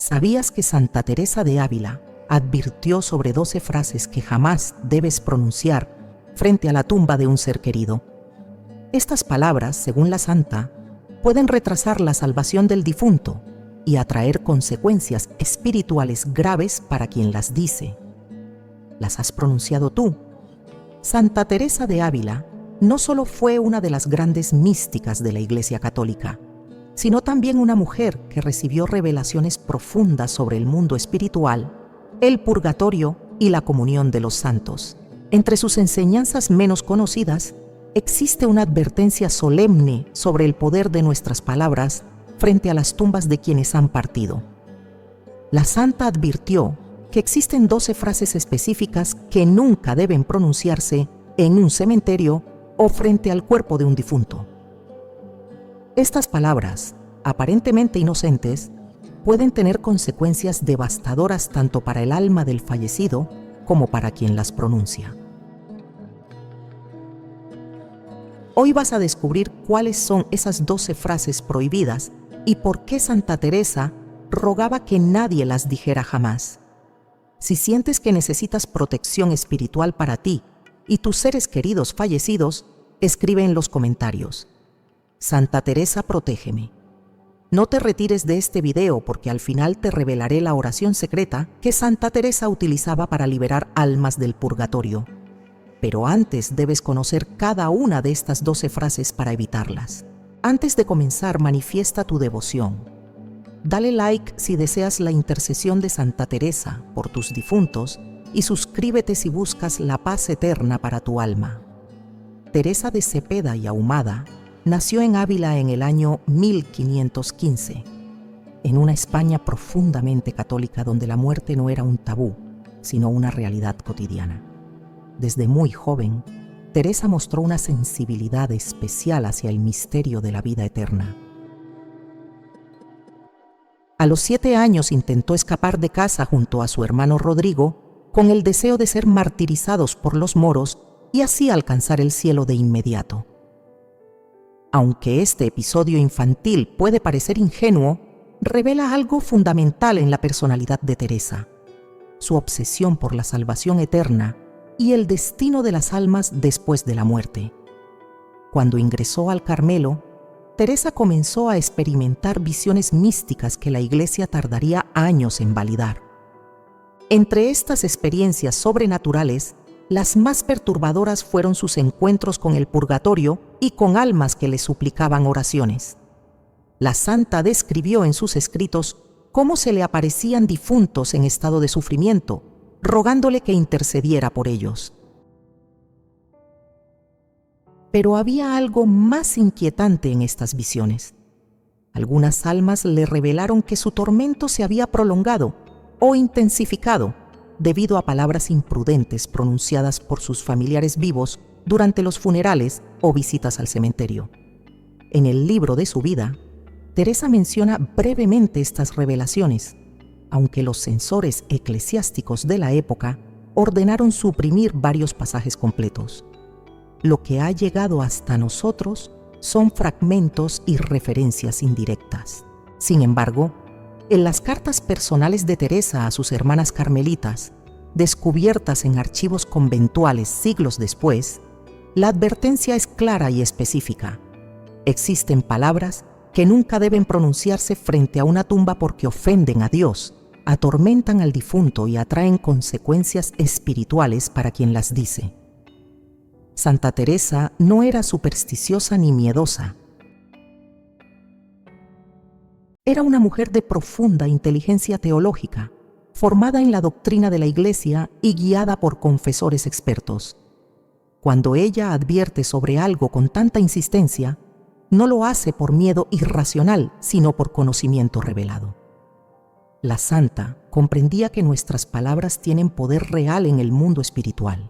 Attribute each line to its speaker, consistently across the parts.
Speaker 1: ¿Sabías que Santa Teresa de Ávila advirtió sobre 12 frases que jamás debes pronunciar frente a la tumba de un ser querido? Estas palabras, según la santa, pueden retrasar la salvación del difunto y atraer consecuencias espirituales graves para quien las dice. ¿Las has pronunciado tú? Santa Teresa de Ávila no solo fue una de las grandes místicas de la Iglesia Católica, sino también una mujer que recibió revelaciones profundas sobre el mundo espiritual, el purgatorio y la comunión de los santos. Entre sus enseñanzas menos conocidas, existe una advertencia solemne sobre el poder de nuestras palabras frente a las tumbas de quienes han partido. La santa advirtió que existen 12 frases específicas que nunca deben pronunciarse en un cementerio o frente al cuerpo de un difunto. Estas palabras, aparentemente inocentes, pueden tener consecuencias devastadoras tanto para el alma del fallecido como para quien las pronuncia. Hoy vas a descubrir cuáles son esas 12 frases prohibidas y por qué Santa Teresa rogaba que nadie las dijera jamás. Si sientes que necesitas protección espiritual para ti y tus seres queridos fallecidos, escribe en los comentarios: Santa Teresa, protégeme. No te retires de este video porque al final te revelaré la oración secreta que Santa Teresa utilizaba para liberar almas del purgatorio. Pero antes debes conocer cada una de estas 12 frases para evitarlas. Antes de comenzar, manifiesta tu devoción. Dale like si deseas la intercesión de Santa Teresa por tus difuntos y suscríbete si buscas la paz eterna para tu alma. Teresa de Cepeda y Ahumada nació en Ávila en el año 1515, en una España profundamente católica donde la muerte no era un tabú, sino una realidad cotidiana. Desde muy joven, Teresa mostró una sensibilidad especial hacia el misterio de la vida eterna. A los 7 años intentó escapar de casa junto a su hermano Rodrigo con el deseo de ser martirizados por los moros y así alcanzar el cielo de inmediato. Aunque este episodio infantil puede parecer ingenuo, revela algo fundamental en la personalidad de Teresa: su obsesión por la salvación eterna y el destino de las almas después de la muerte. Cuando ingresó al Carmelo, Teresa comenzó a experimentar visiones místicas que la Iglesia tardaría años en validar. Entre estas experiencias sobrenaturales, las más perturbadoras fueron sus encuentros con el purgatorio y con almas que le suplicaban oraciones. La santa describió en sus escritos cómo se le aparecían difuntos en estado de sufrimiento, rogándole que intercediera por ellos. Pero había algo más inquietante en estas visiones. Algunas almas le revelaron que su tormento se había prolongado o intensificado debido a palabras imprudentes pronunciadas por sus familiares vivos durante los funerales o visitas al cementerio. En el libro de su vida, Teresa menciona brevemente estas revelaciones, aunque los censores eclesiásticos de la época ordenaron suprimir varios pasajes completos. Lo que ha llegado hasta nosotros son fragmentos y referencias indirectas. Sin embargo, en las cartas personales de Teresa a sus hermanas carmelitas, descubiertas en archivos conventuales siglos después, la advertencia es clara y específica. Existen palabras que nunca deben pronunciarse frente a una tumba porque ofenden a Dios, atormentan al difunto y atraen consecuencias espirituales para quien las dice. Santa Teresa no era supersticiosa ni miedosa. Era una mujer de profunda inteligencia teológica, formada en la doctrina de la Iglesia y guiada por confesores expertos. Cuando ella advierte sobre algo con tanta insistencia, no lo hace por miedo irracional, sino por conocimiento revelado. La santa comprendía que nuestras palabras tienen poder real en el mundo espiritual.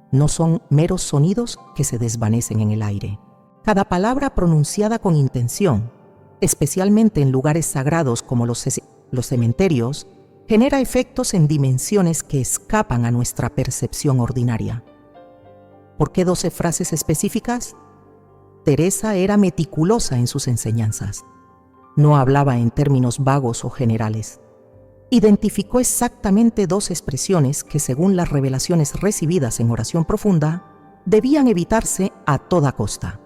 Speaker 1: No son meros sonidos que se desvanecen en el aire. Cada palabra pronunciada con intención, especialmente en lugares sagrados como los cementerios, genera efectos en dimensiones que escapan a nuestra percepción ordinaria. ¿Por qué 12 frases específicas? Teresa era meticulosa en sus enseñanzas. No hablaba en términos vagos o generales. identificó exactamente dos expresiones que, según las revelaciones recibidas en oración profunda, debían evitarse a toda costa.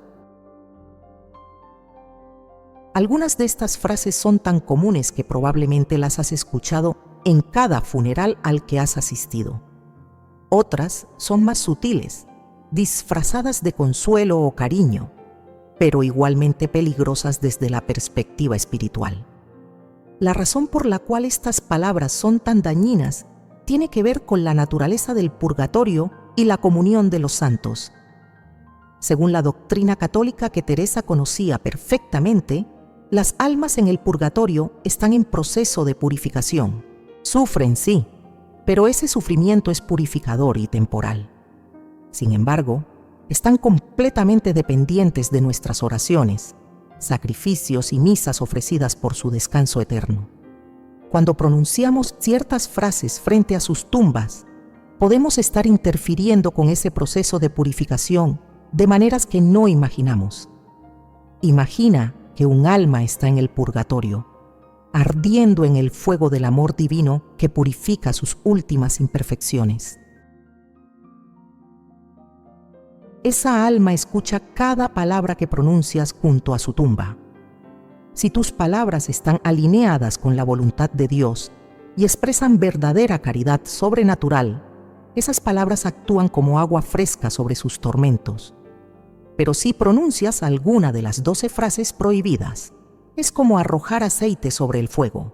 Speaker 1: Algunas de estas frases son tan comunes que probablemente las has escuchado en cada funeral al que has asistido. Otras son más sutiles, disfrazadas de consuelo o cariño, pero igualmente peligrosas desde la perspectiva espiritual. La razón por la cual estas palabras son tan dañinas tiene que ver con la naturaleza del purgatorio y la comunión de los santos. Según la doctrina católica que Teresa conocía perfectamente, las almas en el purgatorio están en proceso de purificación. Sufren, sí, pero ese sufrimiento es purificador y temporal. Sin embargo, están completamente dependientes de nuestras oraciones, sacrificios y misas ofrecidas por su descanso eterno. Cuando pronunciamos ciertas frases frente a sus tumbas, podemos estar interfiriendo con ese proceso de purificación de maneras que no imaginamos. Imagina que un alma está en el purgatorio, ardiendo en el fuego del amor divino que purifica sus últimas imperfecciones. Esa alma escucha cada palabra que pronuncias junto a su tumba. Si tus palabras están alineadas con la voluntad de Dios y expresan verdadera caridad sobrenatural, esas palabras actúan como agua fresca sobre sus tormentos. Pero si pronuncias alguna de las 12 frases prohibidas, es como arrojar aceite sobre el fuego.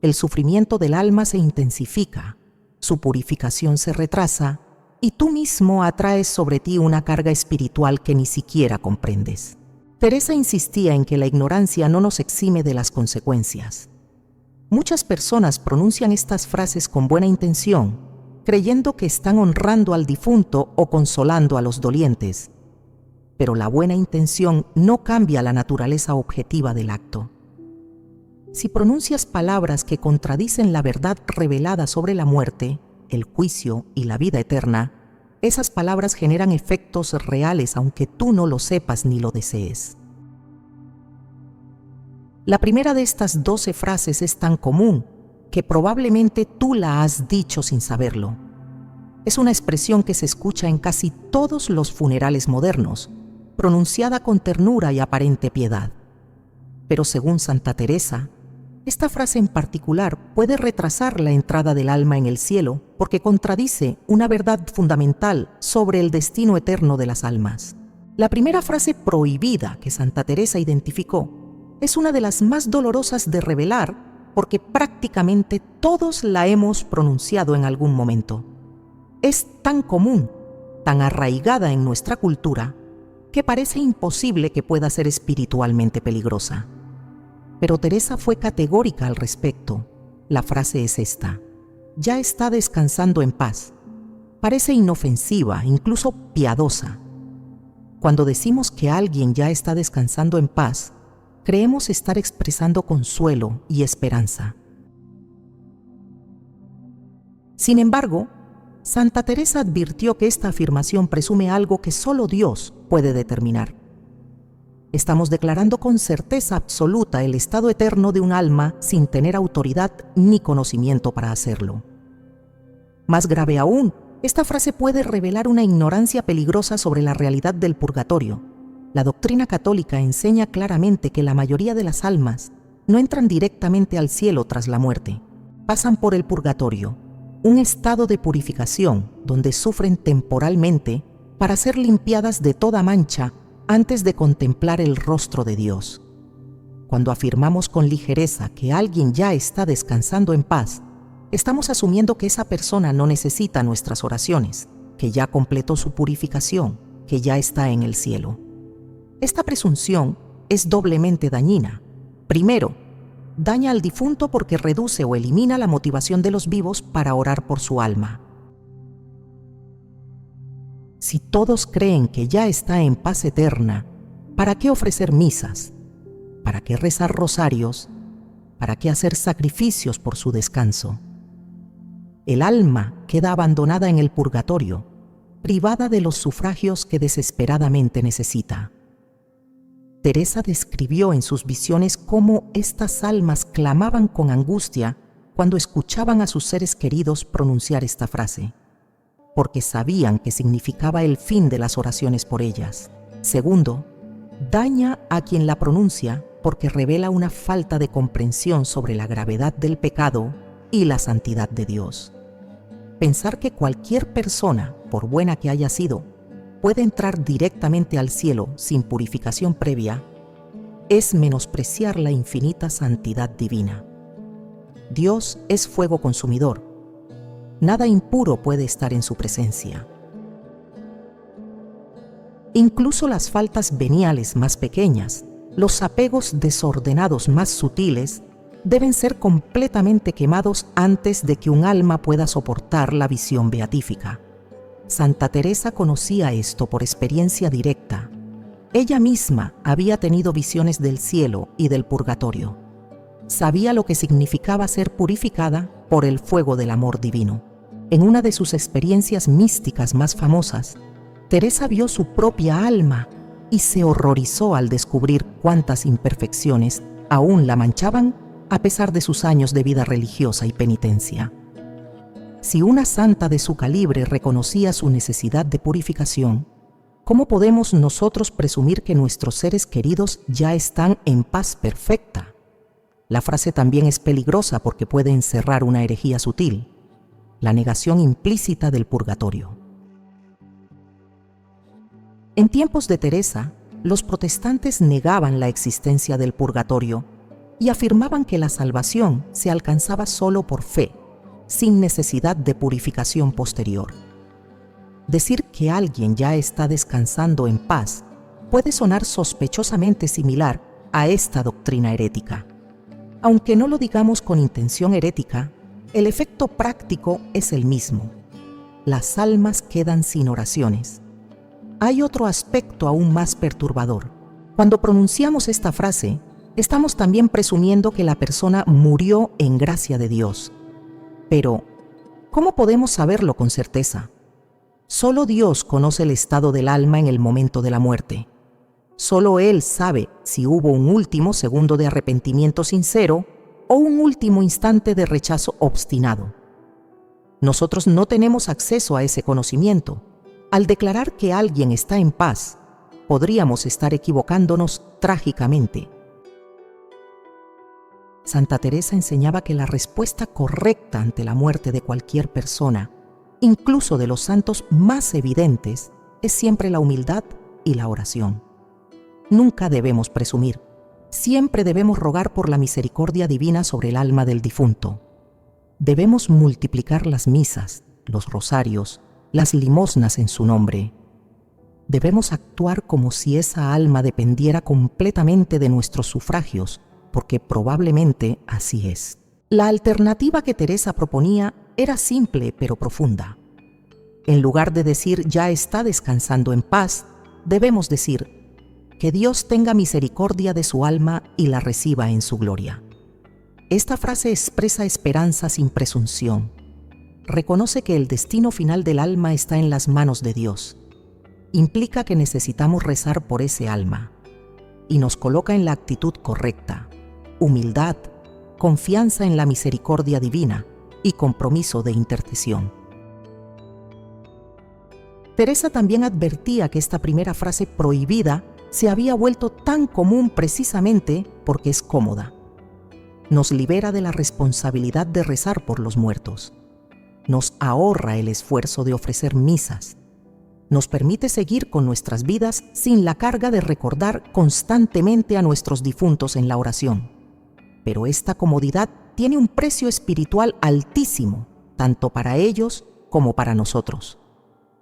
Speaker 1: El sufrimiento del alma se intensifica, su purificación se retrasa, y tú mismo atraes sobre ti una carga espiritual que ni siquiera comprendes. Teresa insistía en que la ignorancia no nos exime de las consecuencias. Muchas personas pronuncian estas frases con buena intención, creyendo que están honrando al difunto o consolando a los dolientes. Pero la buena intención no cambia la naturaleza objetiva del acto. Si pronuncias palabras que contradicen la verdad revelada sobre la muerte, el juicio y la vida eterna, esas palabras generan efectos reales aunque tú no lo sepas ni lo desees. La primera de estas 12 frases es tan común que probablemente tú la has dicho sin saberlo. Es una expresión que se escucha en casi todos los funerales modernos, pronunciada con ternura y aparente piedad. Pero según Santa Teresa, esta frase en particular puede retrasar la entrada del alma en el cielo porque contradice una verdad fundamental sobre el destino eterno de las almas. La primera frase prohibida que Santa Teresa identificó es una de las más dolorosas de revelar porque prácticamente todos la hemos pronunciado en algún momento. Es tan común, tan arraigada en nuestra cultura, que parece imposible que pueda ser espiritualmente peligrosa. Pero Teresa fue categórica al respecto. La frase es esta: ya está descansando en paz. Parece inofensiva, incluso piadosa. Cuando decimos que alguien ya está descansando en paz, creemos estar expresando consuelo y esperanza. Sin embargo, Santa Teresa advirtió que esta afirmación presume algo que solo Dios puede determinar. Estamos declarando con certeza absoluta el estado eterno de un alma sin tener autoridad ni conocimiento para hacerlo. Más grave aún, esta frase puede revelar una ignorancia peligrosa sobre la realidad del purgatorio. La doctrina católica enseña claramente que la mayoría de las almas no entran directamente al cielo tras la muerte. Pasan por el purgatorio, un estado de purificación donde sufren temporalmente para ser limpiadas de toda mancha antes de contemplar el rostro de Dios. Cuando afirmamos con ligereza que alguien ya está descansando en paz, estamos asumiendo que esa persona no necesita nuestras oraciones, que ya completó su purificación, que ya está en el cielo. Esta presunción es doblemente dañina. Primero, daña al difunto porque reduce o elimina la motivación de los vivos para orar por su alma. Si todos creen que ya está en paz eterna, ¿para qué ofrecer misas? ¿Para qué rezar rosarios? ¿Para qué hacer sacrificios por su descanso? El alma queda abandonada en el purgatorio, privada de los sufragios que desesperadamente necesita. Teresa describió en sus visiones cómo estas almas clamaban con angustia cuando escuchaban a sus seres queridos pronunciar esta frase, porque sabían que significaba el fin de las oraciones por ellas. Segundo, daña a quien la pronuncia porque revela una falta de comprensión sobre la gravedad del pecado y la santidad de Dios. Pensar que cualquier persona, por buena que haya sido, puede entrar directamente al cielo sin purificación previa, es menospreciar la infinita santidad divina. Dios es fuego consumidor. Nada impuro puede estar en su presencia. Incluso las faltas veniales más pequeñas, los apegos desordenados más sutiles, deben ser completamente quemados antes de que un alma pueda soportar la visión beatífica. Santa Teresa conocía esto por experiencia directa. Ella misma había tenido visiones del cielo y del purgatorio. Sabía lo que significaba ser purificada por el fuego del amor divino. En una de sus experiencias místicas más famosas, Teresa vio su propia alma y se horrorizó al descubrir cuántas imperfecciones aún la manchaban a pesar de sus años de vida religiosa y penitencia. Si una santa de su calibre reconocía su necesidad de purificación, ¿cómo podemos nosotros presumir que nuestros seres queridos ya están en paz perfecta? La frase también es peligrosa porque puede encerrar una herejía sutil, la negación implícita del purgatorio. En tiempos de Teresa, los protestantes negaban la existencia del purgatorio y afirmaban que la salvación se alcanzaba solo por fe, sin necesidad de purificación posterior. Decir que alguien ya está descansando en paz puede sonar sospechosamente similar a esta doctrina herética. Aunque no lo digamos con intención herética, el efecto práctico es el mismo. Las almas quedan sin oraciones. Hay otro aspecto aún más perturbador. Cuando pronunciamos esta frase, estamos también presumiendo que la persona murió en gracia de Dios. Pero, ¿cómo podemos saberlo con certeza? Solo Dios conoce el estado del alma en el momento de la muerte. Solo Él sabe si hubo un último segundo de arrepentimiento sincero o un último instante de rechazo obstinado. Nosotros no tenemos acceso a ese conocimiento. Al declarar que alguien está en paz, podríamos estar equivocándonos trágicamente. Santa Teresa enseñaba que la respuesta correcta ante la muerte de cualquier persona, incluso de los santos más evidentes, es siempre la humildad y la oración. Nunca debemos presumir. Siempre debemos rogar por la misericordia divina sobre el alma del difunto. Debemos multiplicar las misas, los rosarios, las limosnas en su nombre. Debemos actuar como si esa alma dependiera completamente de nuestros sufragios, porque probablemente así es. La alternativa que Teresa proponía era simple pero profunda. En lugar de decir ya está descansando en paz, debemos decir que Dios tenga misericordia de su alma y la reciba en su gloria. Esta frase expresa esperanza sin presunción. Reconoce que el destino final del alma está en las manos de Dios. Implica que necesitamos rezar por ese alma y nos coloca en la actitud correcta: humildad, confianza en la misericordia divina y compromiso de intercesión. Teresa también advertía que esta primera frase prohibida se había vuelto tan común precisamente porque es cómoda. Nos libera de la responsabilidad de rezar por los muertos. Nos ahorra el esfuerzo de ofrecer misas. Nos permite seguir con nuestras vidas sin la carga de recordar constantemente a nuestros difuntos en la oración. Pero esta comodidad tiene un precio espiritual altísimo, tanto para ellos como para nosotros.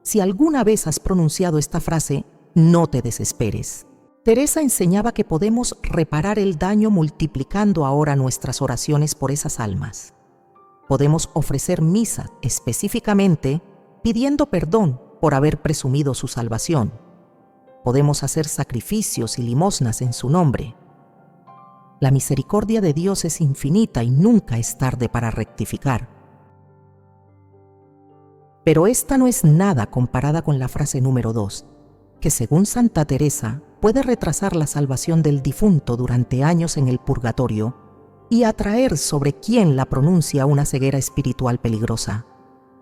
Speaker 1: Si alguna vez has pronunciado esta frase, no te desesperes. Teresa enseñaba que podemos reparar el daño multiplicando ahora nuestras oraciones por esas almas. Podemos ofrecer misa específicamente pidiendo perdón por haber presumido su salvación. Podemos hacer sacrificios y limosnas en su nombre. La misericordia de Dios es infinita y nunca es tarde para rectificar. Pero esta no es nada comparada con la frase número 2, que según Santa Teresa puede retrasar la salvación del difunto durante años en el purgatorio y atraer sobre quien la pronuncia una ceguera espiritual peligrosa.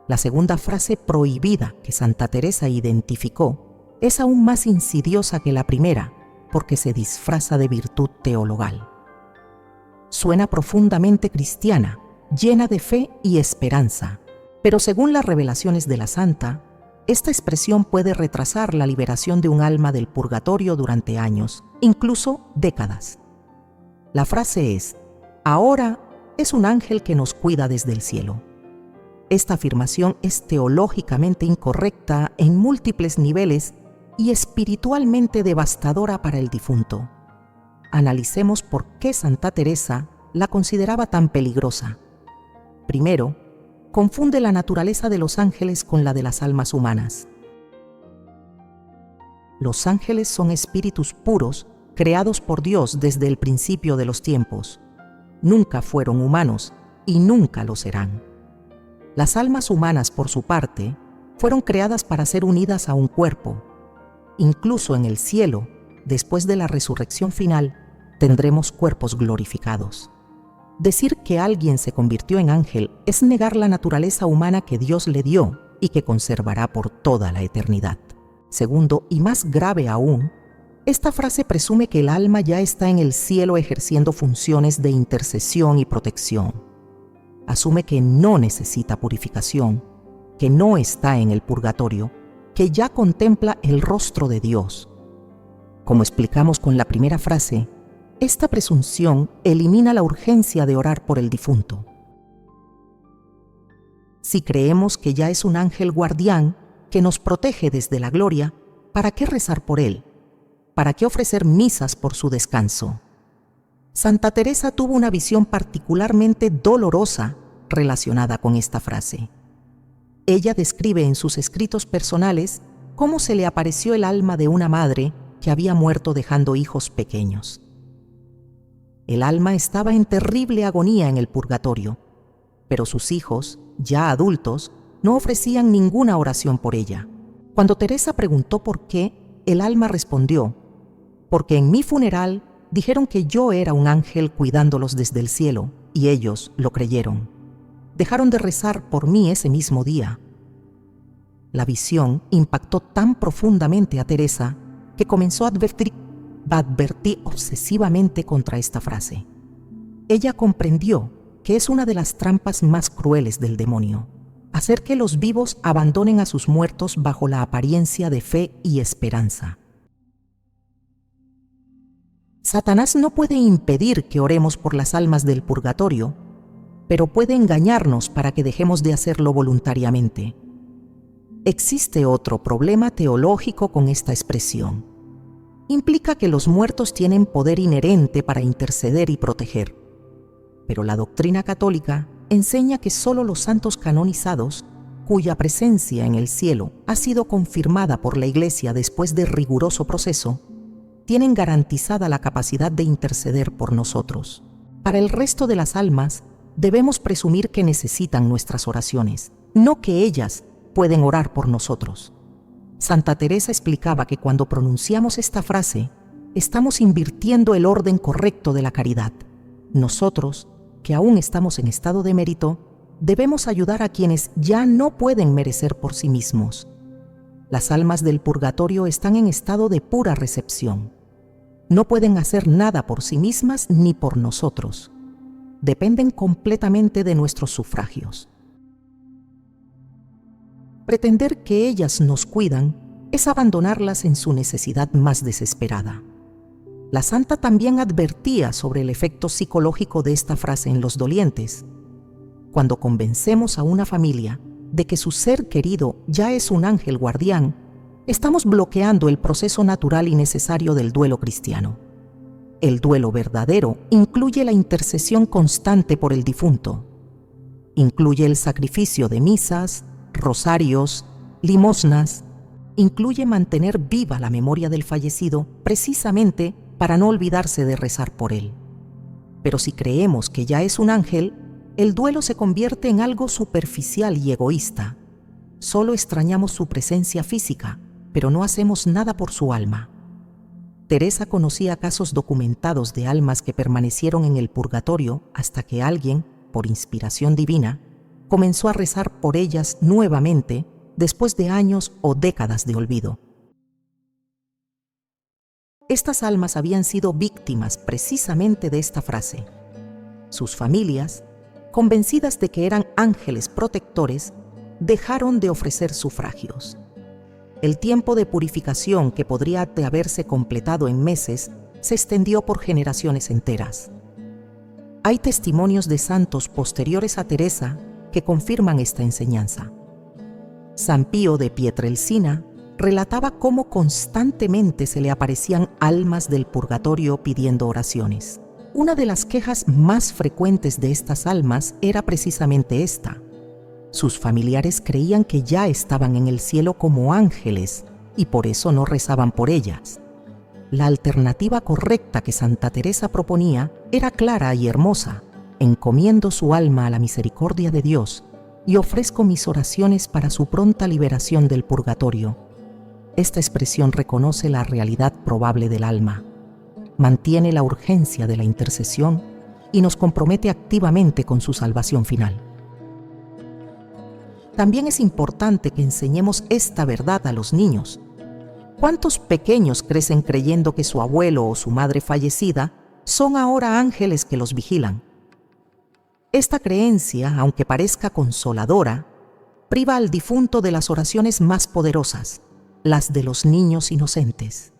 Speaker 1: La segunda frase prohibida que Santa Teresa identificó es aún más insidiosa que la primera porque se disfraza de virtud teologal. Suena profundamente cristiana, llena de fe y esperanza, pero según las revelaciones de la santa, esta expresión puede retrasar la liberación de un alma del purgatorio durante años, incluso décadas. La frase es: ahora es un ángel que nos cuida desde el cielo. Esta afirmación es teológicamente incorrecta en múltiples niveles y espiritualmente devastadora para el difunto. Analicemos por qué Santa Teresa la consideraba tan peligrosa. Primero, confunde la naturaleza de los ángeles con la de las almas humanas. Los ángeles son espíritus puros, creados por Dios desde el principio de los tiempos. Nunca fueron humanos y nunca lo serán. Las almas humanas, por su parte, fueron creadas para ser unidas a un cuerpo. Incluso en el cielo, después de la resurrección final, tendremos cuerpos glorificados. Decir que alguien se convirtió en ángel es negar la naturaleza humana que Dios le dio y que conservará por toda la eternidad. Segundo, y más grave aún, esta frase presume que el alma ya está en el cielo ejerciendo funciones de intercesión y protección. Asume que no necesita purificación, que no está en el purgatorio, que ya contempla el rostro de Dios. Como explicamos con la primera frase, esta presunción elimina la urgencia de orar por el difunto. Si creemos que ya es un ángel guardián que nos protege desde la gloria, ¿para qué rezar por él? ¿Para qué ofrecer misas por su descanso? Santa Teresa tuvo una visión particularmente dolorosa relacionada con esta frase. Ella describe en sus escritos personales cómo se le apareció el alma de una madre que había muerto dejando hijos pequeños. El alma estaba en terrible agonía en el purgatorio, pero sus hijos, ya adultos, no ofrecían ninguna oración por ella. Cuando Teresa preguntó por qué, el alma respondió: porque en mi funeral dijeron que yo era un ángel cuidándolos desde el cielo, y ellos lo creyeron. Dejaron de rezar por mí ese mismo día. La visión impactó tan profundamente a Teresa que comenzó a advertir obsesivamente contra esta frase. Ella comprendió que es una de las trampas más crueles del demonio, hacer que los vivos abandonen a sus muertos bajo la apariencia de fe y esperanza. Satanás no puede impedir que oremos por las almas del purgatorio, pero puede engañarnos para que dejemos de hacerlo voluntariamente. Existe otro problema teológico con esta expresión. Implica que los muertos tienen poder inherente para interceder y proteger. Pero la doctrina católica enseña que solo los santos canonizados, cuya presencia en el cielo ha sido confirmada por la Iglesia después de riguroso proceso, tienen garantizada la capacidad de interceder por nosotros. Para el resto de las almas, debemos presumir que necesitan nuestras oraciones, no que ellas pueden orar por nosotros. Santa Teresa explicaba que cuando pronunciamos esta frase, estamos invirtiendo el orden correcto de la caridad. Nosotros, que aún estamos en estado de mérito, debemos ayudar a quienes ya no pueden merecer por sí mismos. Las almas del purgatorio están en estado de pura recepción. No pueden hacer nada por sí mismas ni por nosotros. Dependen completamente de nuestros sufragios. Pretender que ellas nos cuidan es abandonarlas en su necesidad más desesperada. La santa también advertía sobre el efecto psicológico de esta frase en los dolientes. Cuando convencemos a una familia de que su ser querido ya es un ángel guardián, estamos bloqueando el proceso natural y necesario del duelo cristiano. El duelo verdadero incluye la intercesión constante por el difunto. Incluye el sacrificio de misas, rosarios, limosnas. Incluye mantener viva la memoria del fallecido precisamente para no olvidarse de rezar por él. Pero si creemos que ya es un ángel, el duelo se convierte en algo superficial y egoísta. Solo extrañamos su presencia física, pero no hacemos nada por su alma. Teresa conocía casos documentados de almas que permanecieron en el purgatorio hasta que alguien, por inspiración divina, comenzó a rezar por ellas nuevamente después de años o décadas de olvido. Estas almas habían sido víctimas precisamente de esta frase. Sus familias, convencidas de que eran ángeles protectores, dejaron de ofrecer sufragios. El tiempo de purificación, que podría haberse completado en meses, se extendió por generaciones enteras. Hay testimonios de santos posteriores a Teresa que confirman esta enseñanza. San Pío de Pietrelcina relataba cómo constantemente se le aparecían almas del purgatorio pidiendo oraciones. Una de las quejas más frecuentes de estas almas era precisamente esta. Sus familiares creían que ya estaban en el cielo como ángeles y por eso no rezaban por ellas. La alternativa correcta que Santa Teresa proponía era clara y hermosa: encomiendo su alma a la misericordia de Dios y ofrezco mis oraciones para su pronta liberación del purgatorio. Esta expresión reconoce la realidad probable del alma, mantiene la urgencia de la intercesión y nos compromete activamente con su salvación final. También es importante que enseñemos esta verdad a los niños. ¿Cuántos pequeños crecen creyendo que su abuelo o su madre fallecida son ahora ángeles que los vigilan? Esta creencia, aunque parezca consoladora, priva al difunto de las oraciones más poderosas, las de los niños inocentes.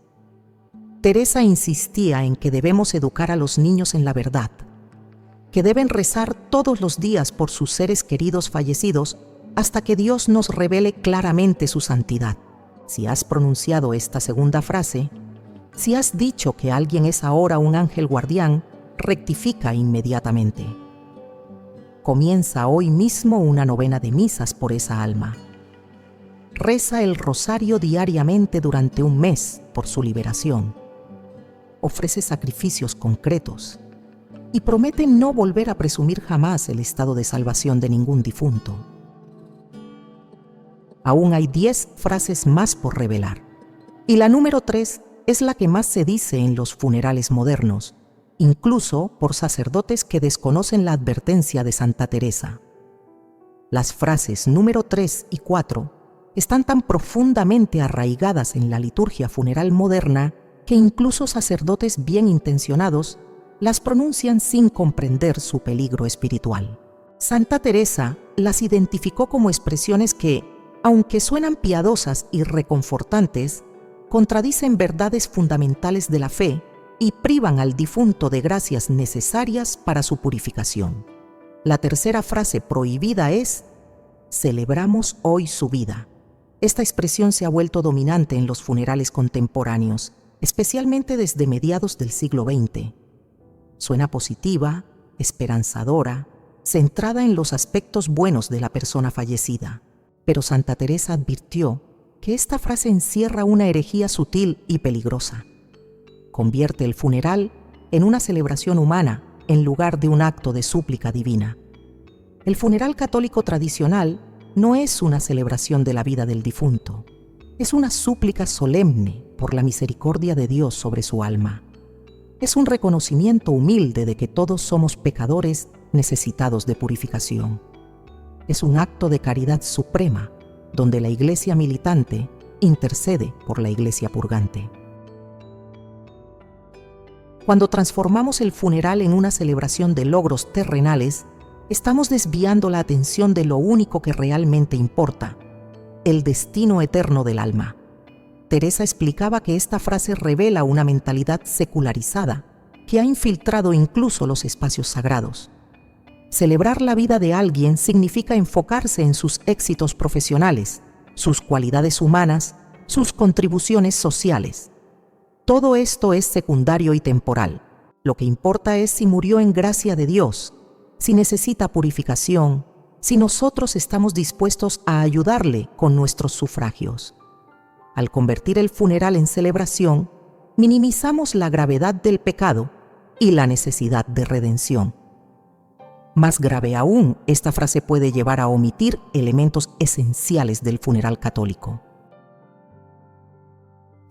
Speaker 1: Teresa insistía en que debemos educar a los niños en la verdad, que deben rezar todos los días por sus seres queridos fallecidos hasta que Dios nos revele claramente su santidad. Si has pronunciado esta segunda frase, si has dicho que alguien es ahora un ángel guardián, rectifica inmediatamente. Comienza hoy mismo una novena de misas por esa alma. Reza el rosario diariamente durante un mes por su liberación. Ofrece sacrificios concretos y promete no volver a presumir jamás el estado de salvación de ningún difunto. Aún hay 10 frases más por revelar. Y la número 3 es la que más se dice en los funerales modernos, incluso por sacerdotes que desconocen la advertencia de Santa Teresa. Las frases número 3 y 4 están tan profundamente arraigadas en la liturgia funeral moderna que incluso sacerdotes bien intencionados las pronuncian sin comprender su peligro espiritual. Santa Teresa las identificó como expresiones que, aunque suenan piadosas y reconfortantes, contradicen verdades fundamentales de la fe y privan al difunto de gracias necesarias para su purificación. La tercera frase prohibida es: celebramos hoy su vida. Esta expresión se ha vuelto dominante en los funerales contemporáneos, especialmente desde mediados del siglo XX. Suena positiva, esperanzadora, centrada en los aspectos buenos de la persona fallecida. Pero Santa Teresa advirtió que esta frase encierra una herejía sutil y peligrosa. Convierte el funeral en una celebración humana en lugar de un acto de súplica divina. El funeral católico tradicional no es una celebración de la vida del difunto, es una súplica solemne por la misericordia de Dios sobre su alma. Es un reconocimiento humilde de que todos somos pecadores necesitados de purificación. Es un acto de caridad suprema, donde la Iglesia militante intercede por la Iglesia purgante. Cuando transformamos el funeral en una celebración de logros terrenales, estamos desviando la atención de lo único que realmente importa: el destino eterno del alma. Teresa explicaba que esta frase revela una mentalidad secularizada que ha infiltrado incluso los espacios sagrados. Celebrar la vida de alguien significa enfocarse en sus éxitos profesionales, sus cualidades humanas, sus contribuciones sociales. Todo esto es secundario y temporal. Lo que importa es si murió en gracia de Dios, si necesita purificación, si nosotros estamos dispuestos a ayudarle con nuestros sufragios. Al convertir el funeral en celebración, minimizamos la gravedad del pecado y la necesidad de redención. Más grave aún, esta frase puede llevar a omitir elementos esenciales del funeral católico.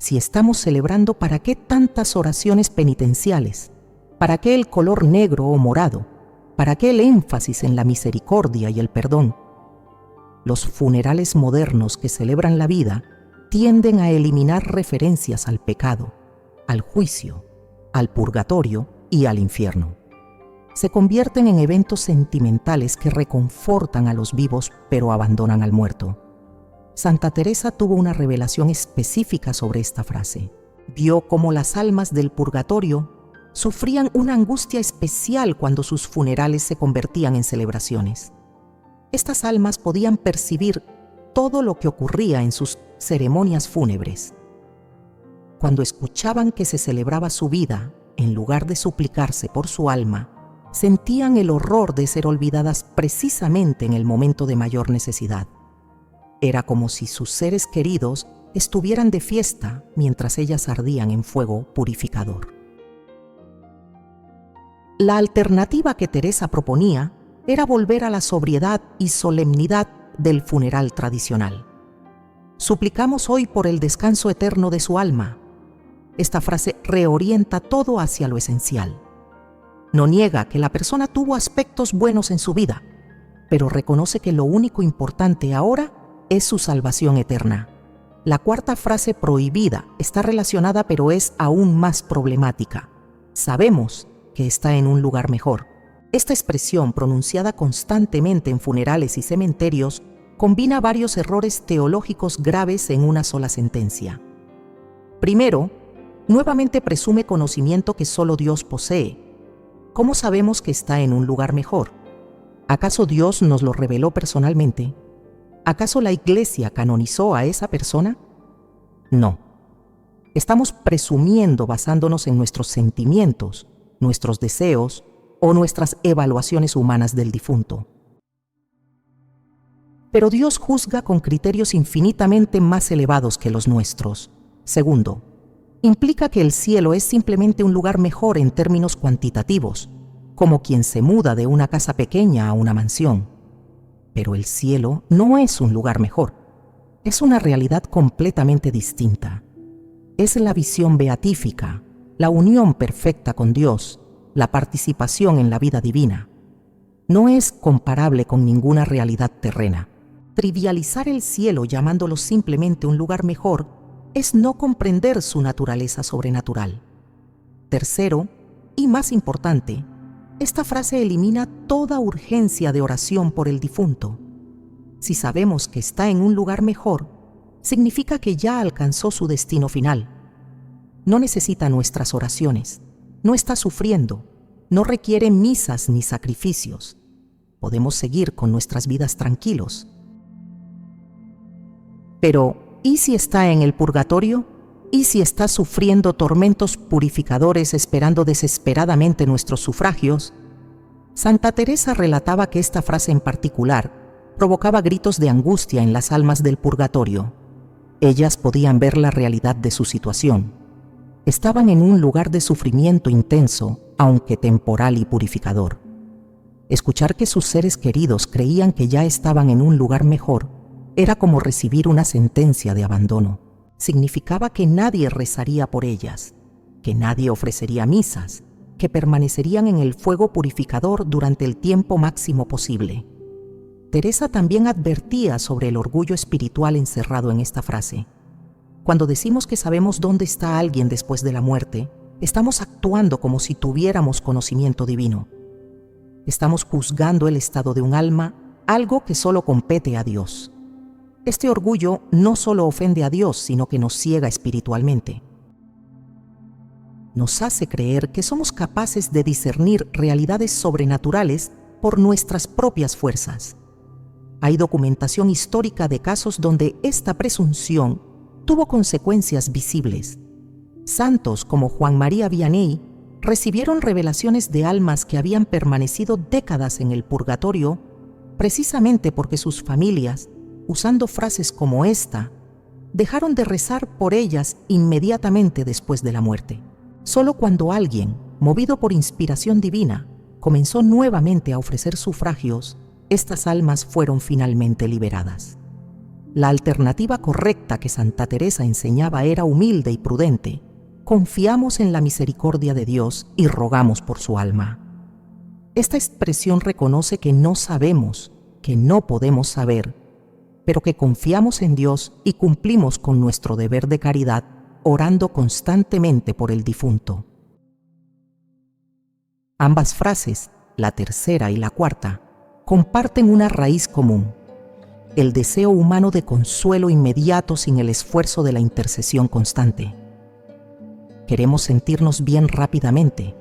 Speaker 1: Si estamos celebrando, ¿para qué tantas oraciones penitenciales? ¿Para qué el color negro o morado? ¿Para qué el énfasis en la misericordia y el perdón? Los funerales modernos que celebran la vida tienden a eliminar referencias al pecado, al juicio, al purgatorio y al infierno. Se convierten en eventos sentimentales que reconfortan a los vivos pero abandonan al muerto. Santa Teresa tuvo una revelación específica sobre esta frase. Vio cómo las almas del purgatorio sufrían una angustia especial cuando sus funerales se convertían en celebraciones. Estas almas podían percibir todo lo que ocurría en sus ceremonias fúnebres. Cuando escuchaban que se celebraba su vida, en lugar de suplicarse por su alma, sentían el horror de ser olvidadas precisamente en el momento de mayor necesidad. Era como si sus seres queridos estuvieran de fiesta mientras ellas ardían en fuego purificador. La alternativa que Teresa proponía era volver a la sobriedad y solemnidad del funeral tradicional. Suplicamos hoy por el descanso eterno de su alma. Esta frase reorienta todo hacia lo esencial. No niega que la persona tuvo aspectos buenos en su vida, pero reconoce que lo único importante ahora es su salvación eterna. La cuarta frase prohibida está relacionada, pero es aún más problemática. Sabemos que está en un lugar mejor. Esta expresión, pronunciada constantemente en funerales y cementerios, combina varios errores teológicos graves en una sola sentencia. Primero, nuevamente presume conocimiento que solo Dios posee. ¿Cómo sabemos que está en un lugar mejor? ¿Acaso Dios nos lo reveló personalmente? ¿Acaso la Iglesia canonizó a esa persona? No. Estamos presumiendo basándonos en nuestros sentimientos, nuestros deseos o nuestras evaluaciones humanas del difunto. Pero Dios juzga con criterios infinitamente más elevados que los nuestros. Segundo, implica que el cielo es simplemente un lugar mejor en términos cuantitativos, como quien se muda de una casa pequeña a una mansión. Pero el cielo no es un lugar mejor. Es una realidad completamente distinta. Es la visión beatífica, la unión perfecta con Dios, la participación en la vida divina. No es comparable con ninguna realidad terrena. Trivializar el cielo llamándolo simplemente un lugar mejor es no comprender su naturaleza sobrenatural. Tercero, y más importante, esta frase elimina toda urgencia de oración por el difunto. Si sabemos que está en un lugar mejor, significa que ya alcanzó su destino final. No necesita nuestras oraciones, no está sufriendo, no requiere misas ni sacrificios. Podemos seguir con nuestras vidas tranquilos. Pero, ¿y si está en el purgatorio? ¿Y si está sufriendo tormentos purificadores esperando desesperadamente nuestros sufragios? Santa Teresa relataba que esta frase en particular provocaba gritos de angustia en las almas del purgatorio. Ellas podían ver la realidad de su situación. Estaban en un lugar de sufrimiento intenso, aunque temporal y purificador. Escuchar que sus seres queridos creían que ya estaban en un lugar mejor era como recibir una sentencia de abandono. Significaba que nadie rezaría por ellas, que nadie ofrecería misas, que permanecerían en el fuego purificador durante el tiempo máximo posible. Teresa también advertía sobre el orgullo espiritual encerrado en esta frase. Cuando decimos que sabemos dónde está alguien después de la muerte, estamos actuando como si tuviéramos conocimiento divino. Estamos juzgando el estado de un alma, algo que solo compete a Dios. Este orgullo no solo ofende a Dios, sino que nos ciega espiritualmente. Nos hace creer que somos capaces de discernir realidades sobrenaturales por nuestras propias fuerzas. Hay documentación histórica de casos donde esta presunción tuvo consecuencias visibles. Santos como Juan María Vianney recibieron revelaciones de almas que habían permanecido décadas en el purgatorio precisamente porque sus familias, usando frases como esta, dejaron de rezar por ellas inmediatamente después de la muerte. Solo cuando alguien, movido por inspiración divina, comenzó nuevamente a ofrecer sufragios, estas almas fueron finalmente liberadas. la alternativa correcta que Santa Teresa enseñaba era humilde y prudente, confiamos en la misericordia de Dios y rogamos por su alma. Esta expresión reconoce que no sabemos, que no podemos saber, pero que confiamos en Dios y cumplimos con nuestro deber de caridad, orando constantemente por el difunto. Ambas frases, la tercera y la cuarta, comparten una raíz común: el deseo humano de consuelo inmediato sin el esfuerzo de la intercesión constante. Queremos sentirnos bien rápidamente.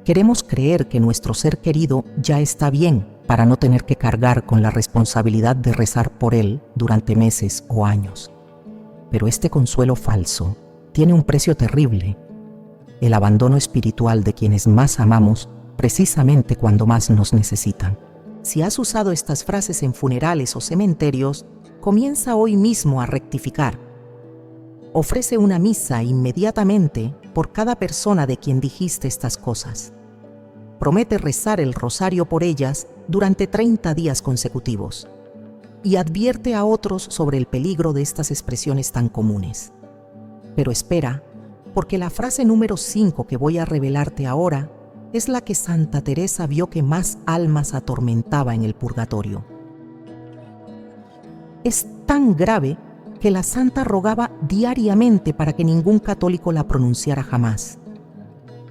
Speaker 1: Queremos creer que nuestro ser querido ya está bien para no tener que cargar con la responsabilidad de rezar por él durante meses o años. Pero este consuelo falso tiene un precio terrible: el abandono espiritual de quienes más amamos precisamente cuando más nos necesitan. Si has usado estas frases en funerales o cementerios, comienza hoy mismo a rectificar. Ofrece una misa inmediatamente por cada persona de quien dijiste estas cosas. Promete rezar el rosario por ellas durante 30 días consecutivos y advierte a otros sobre el peligro de estas expresiones tan comunes. Pero espera, porque la frase número 5 que voy a revelarte ahora es la que Santa Teresa vio que más almas atormentaba en el purgatorio. Es tan grave que la santa rogaba diariamente para que ningún católico la pronunciara jamás.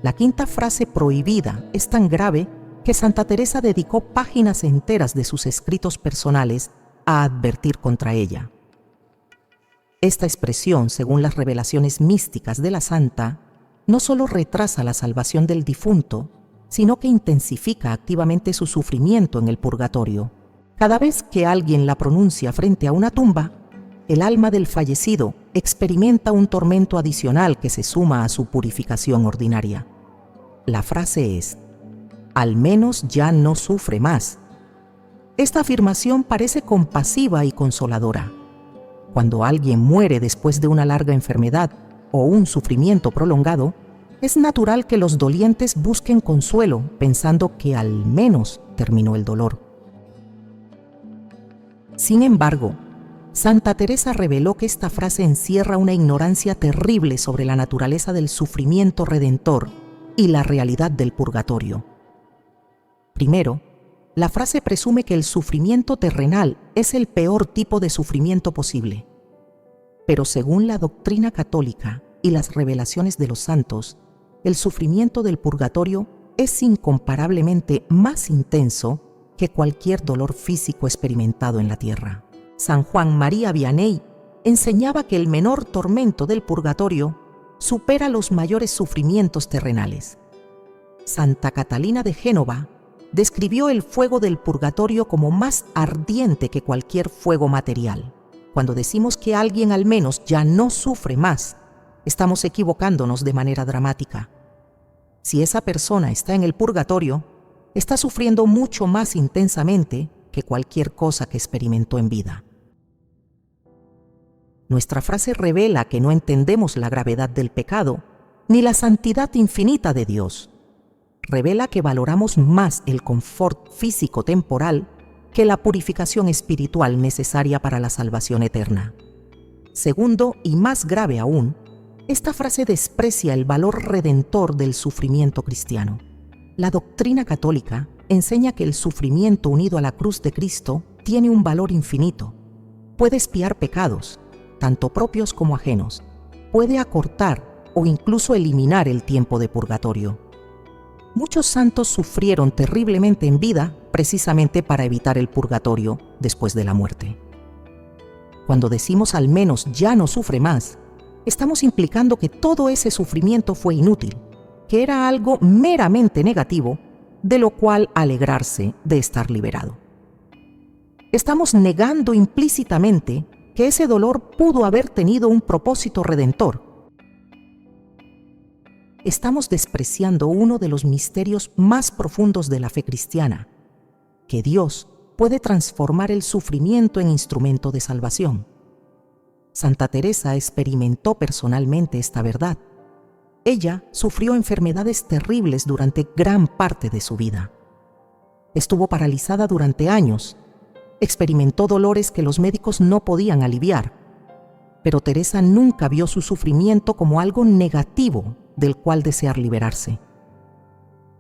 Speaker 1: La quinta frase prohibida es tan grave que Santa Teresa dedicó páginas enteras de sus escritos personales a advertir contra ella. Esta expresión, según las revelaciones místicas de la santa, no solo retrasa la salvación del difunto, sino que intensifica activamente su sufrimiento en el purgatorio. Cada vez que alguien la pronuncia frente a una tumba, el alma del fallecido experimenta un tormento adicional que se suma a su purificación ordinaria. La frase es: al menos ya no sufre más. Esta afirmación parece compasiva y consoladora. Cuando alguien muere después de una larga enfermedad o un sufrimiento prolongado, es natural que los dolientes busquen consuelo pensando que al menos terminó el dolor. Sin embargo, Santa Teresa reveló que esta frase encierra una ignorancia terrible sobre la naturaleza del sufrimiento redentor y la realidad del purgatorio. Primero, la frase presume que el sufrimiento terrenal es el peor tipo de sufrimiento posible. Pero según la doctrina católica y las revelaciones de los santos, el sufrimiento del purgatorio es incomparablemente más intenso que cualquier dolor físico experimentado en la tierra. San Juan María Vianney enseñaba que el menor tormento del purgatorio supera los mayores sufrimientos terrenales. Santa Catalina de Génova describió el fuego del purgatorio como más ardiente que cualquier fuego material. Cuando decimos que alguien al menos ya no sufre más, estamos equivocándonos de manera dramática. Si esa persona está en el purgatorio, está sufriendo mucho más intensamente que cualquier cosa que experimentó en vida. Nuestra frase revela que no entendemos la gravedad del pecado ni la santidad infinita de Dios. Revela que valoramos más el confort físico temporal que la purificación espiritual necesaria para la salvación eterna. Segundo, y más grave aún, esta frase desprecia el valor redentor del sufrimiento cristiano. La doctrina católica enseña que el sufrimiento unido a la cruz de Cristo tiene un valor infinito. Puede expiar pecados, tanto propios como ajenos. Puede acortar o incluso eliminar el tiempo de purgatorio. Muchos santos sufrieron terriblemente en vida precisamente para evitar el purgatorio después de la muerte. Cuando decimos al menos ya no sufre más, estamos implicando que todo ese sufrimiento fue inútil, que era algo meramente negativo, de lo cual alegrarse de estar liberado. Estamos negando implícitamente que ese dolor pudo haber tenido un propósito redentor. Estamos despreciando uno de los misterios más profundos de la fe cristiana, que Dios puede transformar el sufrimiento en instrumento de salvación. Santa Teresa experimentó personalmente esta verdad. Ella sufrió enfermedades terribles durante gran parte de su vida. Estuvo paralizada durante años experimentó dolores que los médicos no podían aliviar, pero Teresa nunca vio su sufrimiento como algo negativo del cual desear liberarse.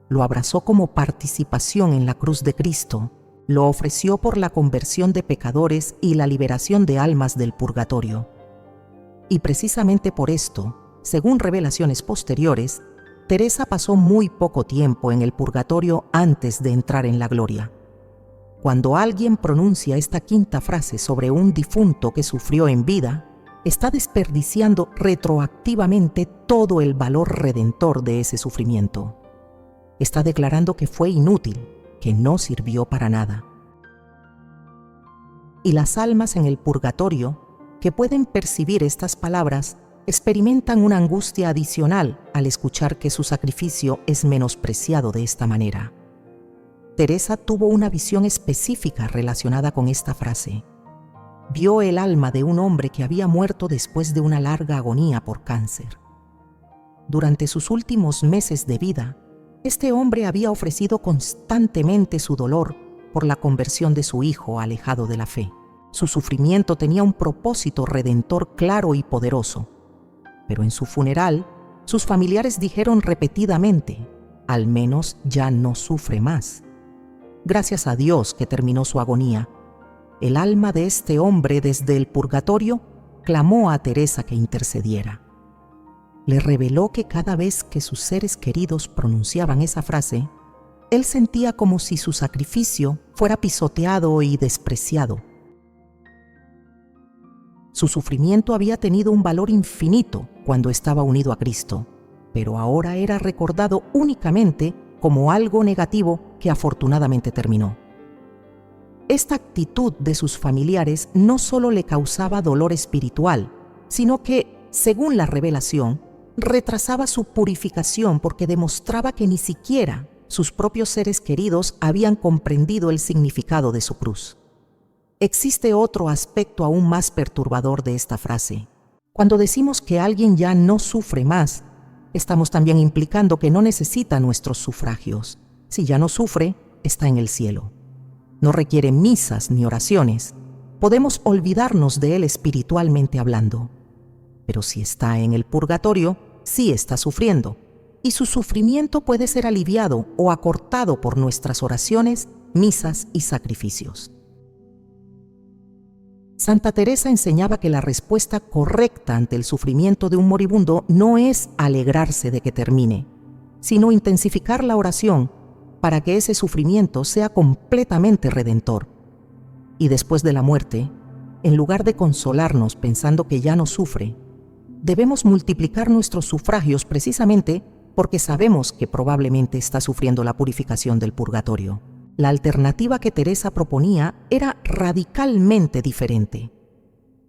Speaker 1: Lo abrazó como participación en la cruz de Cristo, lo ofreció por la conversión de pecadores y la liberación de almas del purgatorio. Y precisamente por esto, según revelaciones posteriores, Teresa pasó muy poco tiempo en el purgatorio antes de entrar en la gloria. Cuando alguien pronuncia esta quinta frase sobre un difunto que sufrió en vida, está desperdiciando retroactivamente todo el valor redentor de ese sufrimiento. Está declarando que fue inútil, que no sirvió para nada. Y las almas en el purgatorio, que pueden percibir estas palabras, experimentan una angustia adicional al escuchar que su sacrificio es menospreciado de esta manera. Teresa tuvo una visión específica relacionada con esta frase. Vio el alma de un hombre que había muerto después de una larga agonía por cáncer. Durante sus últimos meses de vida, este hombre había ofrecido constantemente su dolor por la conversión de su hijo alejado de la fe. Su sufrimiento tenía un propósito redentor claro y poderoso. Pero en su funeral, sus familiares dijeron repetidamente, al menos ya no sufre más. Gracias a Dios que terminó su agonía. El alma de este hombre desde el purgatorio clamó a Teresa que intercediera. Le reveló que cada vez que sus seres queridos pronunciaban esa frase, él sentía como si su sacrificio fuera pisoteado y despreciado. Su sufrimiento había tenido un valor infinito cuando estaba unido a Cristo, pero ahora era recordado únicamente como algo negativo que afortunadamente terminó. Esta actitud de sus familiares no solo le causaba dolor espiritual, sino que, según la revelación, retrasaba su purificación porque demostraba que ni siquiera sus propios seres queridos habían comprendido el significado de su cruz. Existe otro aspecto aún más perturbador de esta frase. Cuando decimos que alguien ya no sufre más, estamos también implicando que no necesita nuestros sufragios. Si ya no sufre, está en el cielo. No requiere misas ni oraciones. Podemos olvidarnos de él espiritualmente hablando. Pero si está en el purgatorio, sí está sufriendo, y su sufrimiento puede ser aliviado o acortado por nuestras oraciones, misas y sacrificios. Santa Teresa enseñaba que la respuesta correcta ante el sufrimiento de un moribundo no es alegrarse de que termine, sino intensificar la oración para que ese sufrimiento sea completamente redentor. Y después de la muerte, en lugar de consolarnos pensando que ya no sufre, debemos multiplicar nuestros sufragios precisamente porque sabemos que probablemente está sufriendo la purificación del purgatorio. La alternativa que Teresa proponía era radicalmente diferente.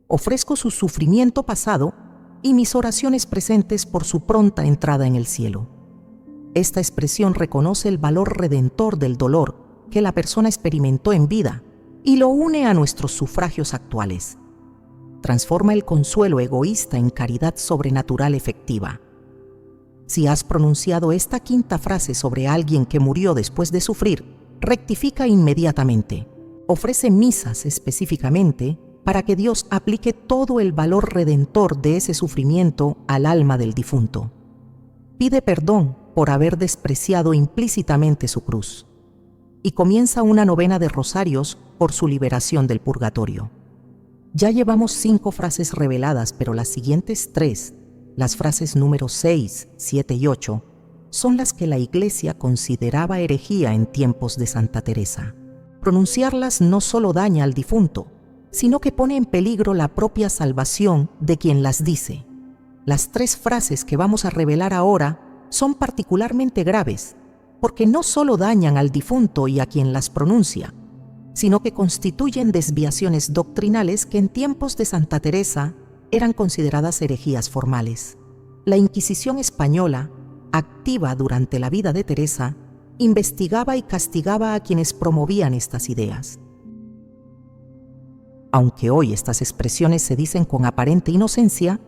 Speaker 1: Ofrezco su sufrimiento pasado y mis oraciones presentes por su pronta entrada en el cielo. Esta expresión reconoce el valor redentor del dolor que la persona experimentó en vida y lo une a nuestros sufragios actuales. Transforma el consuelo egoísta en caridad sobrenatural efectiva. Si has pronunciado esta quinta frase sobre alguien que murió después de sufrir, rectifica inmediatamente. Ofrece misas específicamente para que Dios aplique todo el valor redentor de ese sufrimiento al alma del difunto. Pide perdón por haber despreciado implícitamente su cruz. Y comienza una novena de rosarios por su liberación del purgatorio. Ya llevamos 5 frases reveladas, pero las siguientes 3, las frases número 6, 7 y 8, son las que la Iglesia consideraba herejía en tiempos de Santa Teresa. Pronunciarlas no solo daña al difunto, sino que pone en peligro la propia salvación de quien las dice. Las 3 frases que vamos a revelar ahora son particularmente graves, porque no solo dañan al difunto y a quien las pronuncia, sino que constituyen desviaciones doctrinales que en tiempos de Santa Teresa eran consideradas herejías formales. La Inquisición española, activa durante la vida de Teresa, investigaba y castigaba a quienes promovían estas ideas. Aunque hoy estas expresiones se dicen con aparente inocencia,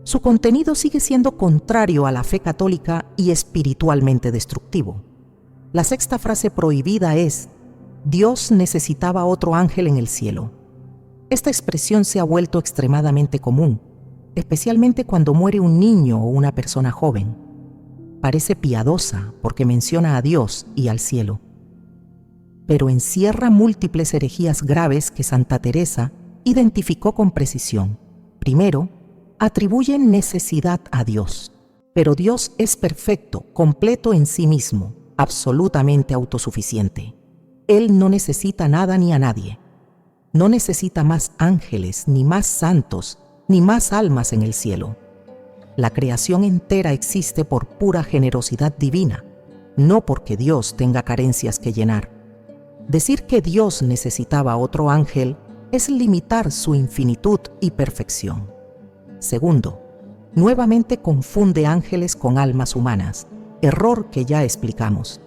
Speaker 1: su contenido sigue siendo contrario a la fe católica y espiritualmente destructivo. La 6ª frase prohibida es: Dios necesitaba otro ángel en el cielo. Esta expresión se ha vuelto extremadamente común, especialmente cuando muere un niño o una persona joven. Parece piadosa porque menciona a Dios y al cielo, pero encierra múltiples herejías graves que Santa Teresa identificó con precisión. Primero, atribuye necesidad a Dios, pero Dios es perfecto, completo en sí mismo, absolutamente autosuficiente. Él no necesita nada ni a nadie. No necesita más ángeles, ni más santos, ni más almas en el cielo. La creación entera existe por pura generosidad divina, no porque Dios tenga carencias que llenar. Decir que Dios necesitaba otro ángel es limitar su infinitud y perfección. Segundo, nuevamente confunde ángeles con almas humanas, error que ya explicamos.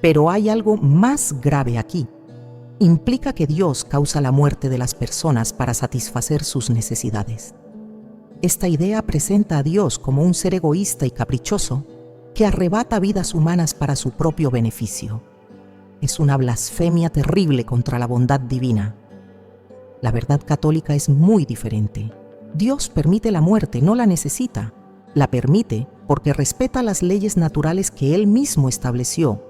Speaker 1: Pero hay algo más grave aquí. Implica que Dios causa la muerte de las personas para satisfacer sus necesidades. Esta idea presenta a Dios como un ser egoísta y caprichoso que arrebata vidas humanas para su propio beneficio. Es una blasfemia terrible contra la bondad divina. La verdad católica es muy diferente. Dios permite la muerte, no la necesita. La permite porque respeta las leyes naturales que Él mismo estableció,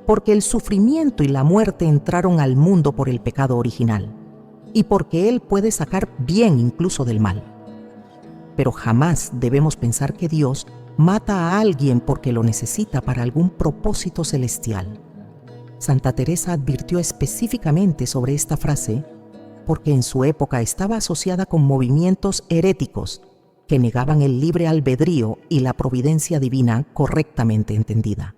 Speaker 1: porque el sufrimiento y la muerte entraron al mundo por el pecado original, y porque Él puede sacar bien incluso del mal. Pero jamás debemos pensar que Dios mata a alguien porque lo necesita para algún propósito celestial. Santa Teresa advirtió específicamente sobre esta frase porque en su época estaba asociada con movimientos heréticos que negaban el libre albedrío y la providencia divina correctamente entendida.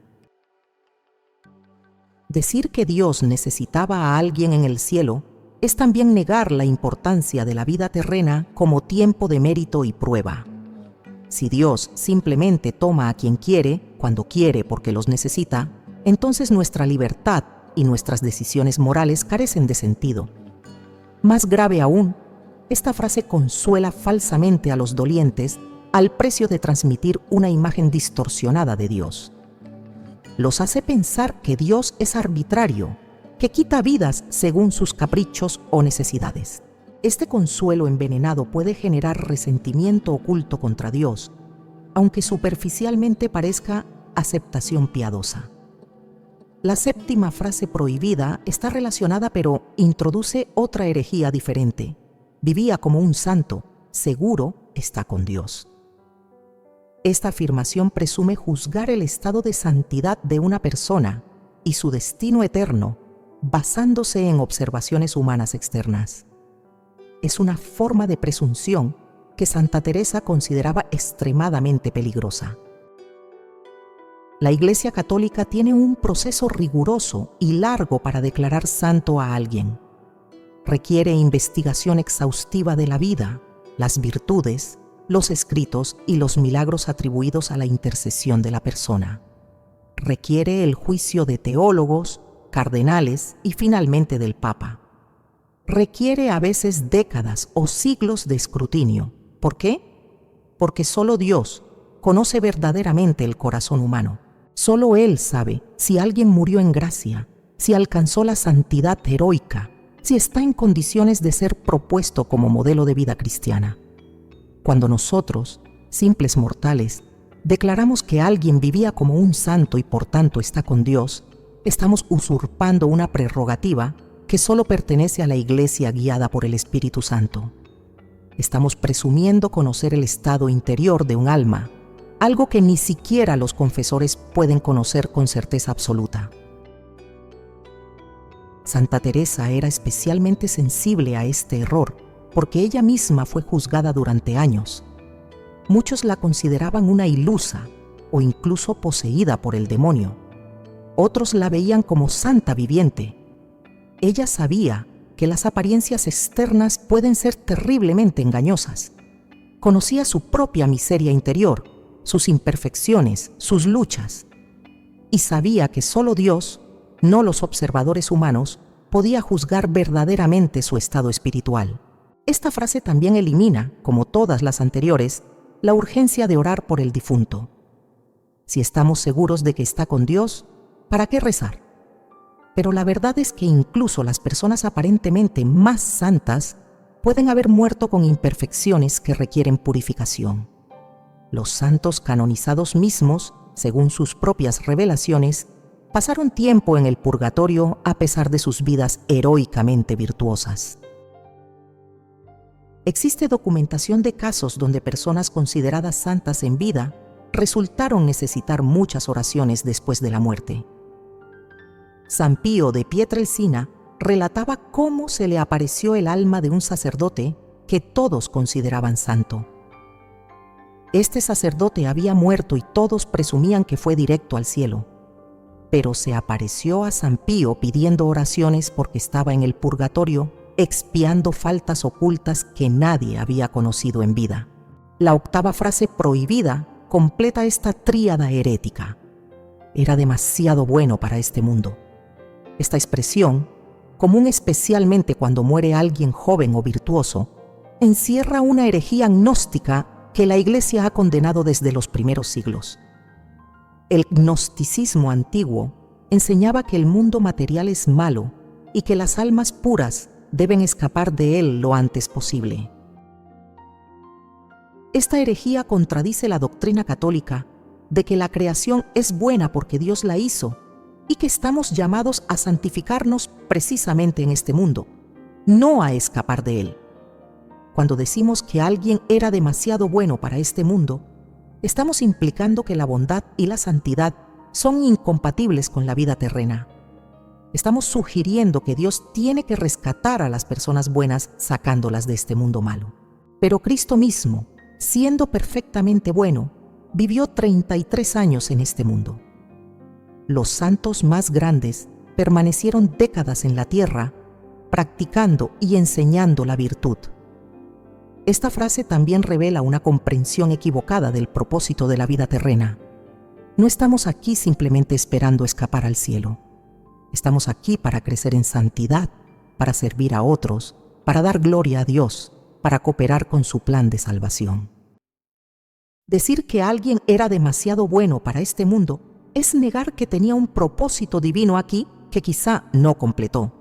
Speaker 1: Decir que Dios necesitaba a alguien en el cielo es también negar la importancia de la vida terrena como tiempo de mérito y prueba. Si Dios simplemente toma a quien quiere, cuando quiere porque los necesita, entonces nuestra libertad y nuestras decisiones morales carecen de sentido. Más grave aún, esta frase consuela falsamente a los dolientes al precio de transmitir una imagen distorsionada de Dios. Los hace pensar que Dios es arbitrario, que quita vidas según sus caprichos o necesidades. Este consuelo envenenado puede generar resentimiento oculto contra Dios, aunque superficialmente parezca aceptación piadosa. La séptima frase prohibida está relacionada, pero introduce otra herejía diferente. Vivía como un santo, seguro está con Dios. Esta afirmación presume juzgar el estado de santidad de una persona y su destino eterno basándose en observaciones humanas externas. Es una forma de presunción que Santa Teresa consideraba extremadamente peligrosa. La Iglesia Católica tiene un proceso riguroso y largo para declarar santo a alguien. Requiere investigación exhaustiva de la vida, las virtudes, los escritos y los milagros atribuidos a la intercesión de la persona. Requiere el juicio de teólogos, cardenales y finalmente del Papa. Requiere a veces décadas o siglos de escrutinio. ¿Por qué? Porque solo Dios conoce verdaderamente el corazón humano. Solo Él sabe si alguien murió en gracia, si alcanzó la santidad heroica, si está en condiciones de ser propuesto como modelo de vida cristiana. Cuando nosotros, simples mortales, declaramos que alguien vivía como un santo y por tanto está con Dios, estamos usurpando una prerrogativa que solo pertenece a la Iglesia guiada por el Espíritu Santo. Estamos presumiendo conocer el estado interior de un alma, algo que ni siquiera los confesores pueden conocer con certeza absoluta. Santa Teresa era especialmente sensible a este error, porque ella misma fue juzgada durante años. Muchos la consideraban una ilusa o incluso poseída por el demonio. Otros la veían como santa viviente. Ella sabía que las apariencias externas pueden ser terriblemente engañosas. Conocía su propia miseria interior, sus imperfecciones, sus luchas, y sabía que solo Dios, no los observadores humanos, podía juzgar verdaderamente su estado espiritual. Esta frase también elimina, como todas las anteriores, la urgencia de orar por el difunto. Si estamos seguros de que está con Dios, ¿para qué rezar? Pero la verdad es que incluso las personas aparentemente más santas pueden haber muerto con imperfecciones que requieren purificación. Los santos canonizados mismos, según sus propias revelaciones, pasaron tiempo en el purgatorio a pesar de sus vidas heroicamente virtuosas. Existe documentación de casos donde personas consideradas santas en vida resultaron necesitar muchas oraciones después de la muerte. San Pío de Pietrelcina relataba cómo se le apareció el alma de un sacerdote que todos consideraban santo. Este sacerdote había muerto y todos presumían que fue directo al cielo, pero se apareció a San Pío pidiendo oraciones porque estaba en el purgatorio expiando faltas ocultas que nadie había conocido en vida. La octava frase prohibida completa esta tríada herética. Era demasiado bueno para este mundo. Esta expresión, común especialmente cuando muere alguien joven o virtuoso, encierra una herejía gnóstica que la Iglesia ha condenado desde los primeros siglos. El gnosticismo antiguo enseñaba que el mundo material es malo y que las almas puras deben escapar de él lo antes posible. Esta herejía contradice la doctrina católica de que la creación es buena porque Dios la hizo y que estamos llamados a santificarnos precisamente en este mundo, no a escapar de él. Cuando decimos que alguien era demasiado bueno para este mundo, estamos implicando que la bondad y la santidad son incompatibles con la vida terrena. Estamos sugiriendo que Dios tiene que rescatar a las personas buenas sacándolas de este mundo malo. Pero Cristo mismo, siendo perfectamente bueno, vivió 33 años en este mundo. Los santos más grandes permanecieron décadas en la tierra, practicando y enseñando la virtud. Esta frase también revela una comprensión equivocada del propósito de la vida terrena. No estamos aquí simplemente esperando escapar al cielo. Estamos aquí para crecer en santidad, para servir a otros, para dar gloria a Dios, para cooperar con su plan de salvación. Decir que alguien era demasiado bueno para este mundo es negar que tenía un propósito divino aquí que quizá no completó.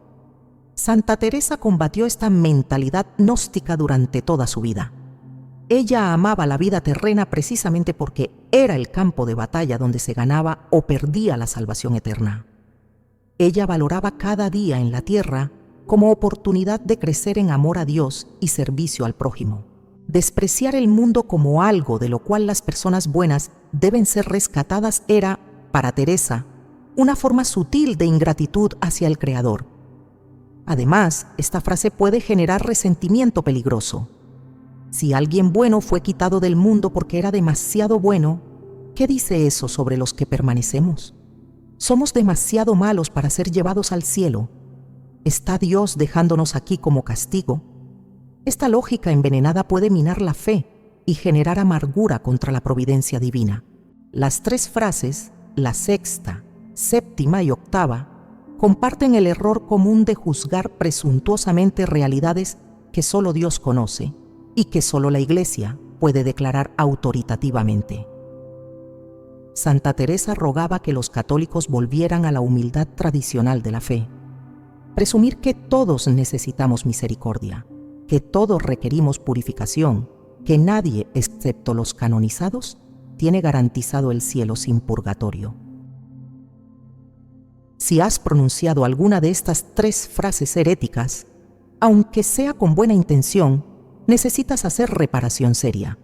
Speaker 1: Santa Teresa combatió esta mentalidad gnóstica durante toda su vida. Ella amaba la vida terrena precisamente porque era el campo de batalla donde se ganaba o perdía la salvación eterna. Ella valoraba cada día en la tierra como oportunidad de crecer en amor a Dios y servicio al prójimo. Despreciar el mundo como algo de lo cual las personas buenas deben ser rescatadas era, para Teresa, una forma sutil de ingratitud hacia el Creador. Además, esta frase puede generar resentimiento peligroso. Si alguien bueno fue quitado del mundo porque era demasiado bueno, ¿qué dice eso sobre los que permanecemos? ¿Somos demasiado malos para ser llevados al cielo? ¿Está Dios dejándonos aquí como castigo? Esta lógica envenenada puede minar la fe y generar amargura contra la providencia divina. Las tres frases, la sexta, séptima y octava, comparten el error común de juzgar presuntuosamente realidades que solo Dios conoce y que solo la Iglesia puede declarar autoritativamente. Santa Teresa rogaba que los católicos volvieran a la humildad tradicional de la fe. Presumir que todos necesitamos misericordia, que todos requerimos purificación, que nadie, excepto los canonizados, tiene garantizado el cielo sin purgatorio. Si has pronunciado alguna de estas tres frases heréticas, aunque sea con buena intención, necesitas hacer reparación seria.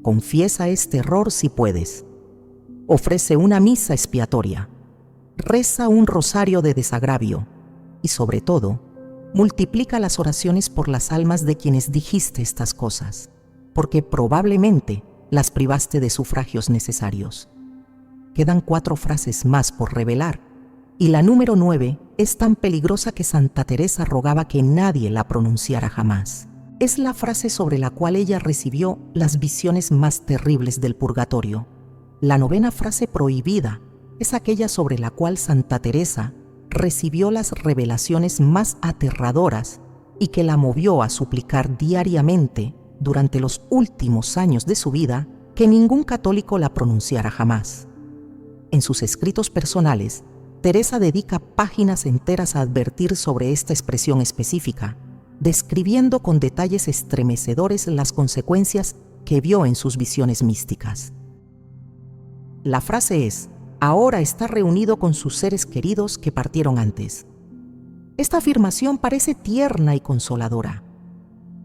Speaker 1: Confiesa este error si puedes. Ofrece una misa expiatoria. Reza un rosario de desagravio. Y sobre todo, multiplica las oraciones por las almas de quienes dijiste estas cosas, porque probablemente las privaste de sufragios necesarios. Quedan 4 frases más por revelar, y la número 9 es tan peligrosa que Santa Teresa rogaba que nadie la pronunciara jamás. Es la frase sobre la cual ella recibió las visiones más terribles del purgatorio. La 9ª frase prohibida es aquella sobre la cual Santa Teresa recibió las revelaciones más aterradoras y que la movió a suplicar diariamente durante los últimos años de su vida que ningún católico la pronunciara jamás. En sus escritos personales, Teresa dedica páginas enteras a advertir sobre esta expresión específica, describiendo con detalles estremecedores las consecuencias que vio en sus visiones místicas. La frase es: ahora está reunido con sus seres queridos que partieron antes. Esta afirmación parece tierna y consoladora.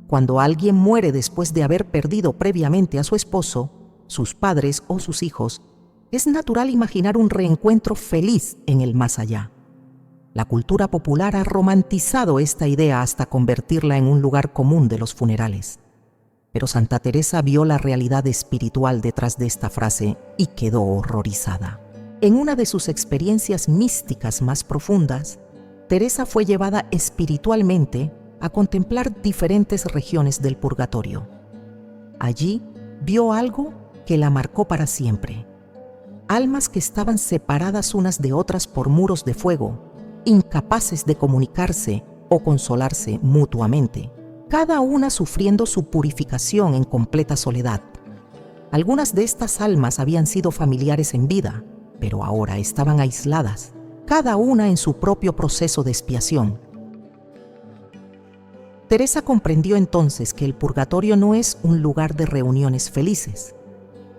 Speaker 1: Cuando alguien muere después de haber perdido previamente a su esposo, sus padres o sus hijos, es natural imaginar un reencuentro feliz en el más allá. La cultura popular ha romantizado esta idea hasta convertirla en un lugar común de los funerales. Pero Santa Teresa vio la realidad espiritual detrás de esta frase y quedó horrorizada. En una de sus experiencias místicas más profundas, Teresa fue llevada espiritualmente a contemplar diferentes regiones del purgatorio. Allí vio algo que la marcó para siempre. Almas que estaban separadas unas de otras por muros de fuego, incapaces de comunicarse o consolarse mutuamente, cada una sufriendo su purificación en completa soledad. Algunas de estas almas habían sido familiares en vida, pero ahora estaban aisladas, cada una en su propio proceso de expiación. Teresa comprendió entonces que el purgatorio no es un lugar de reuniones felices,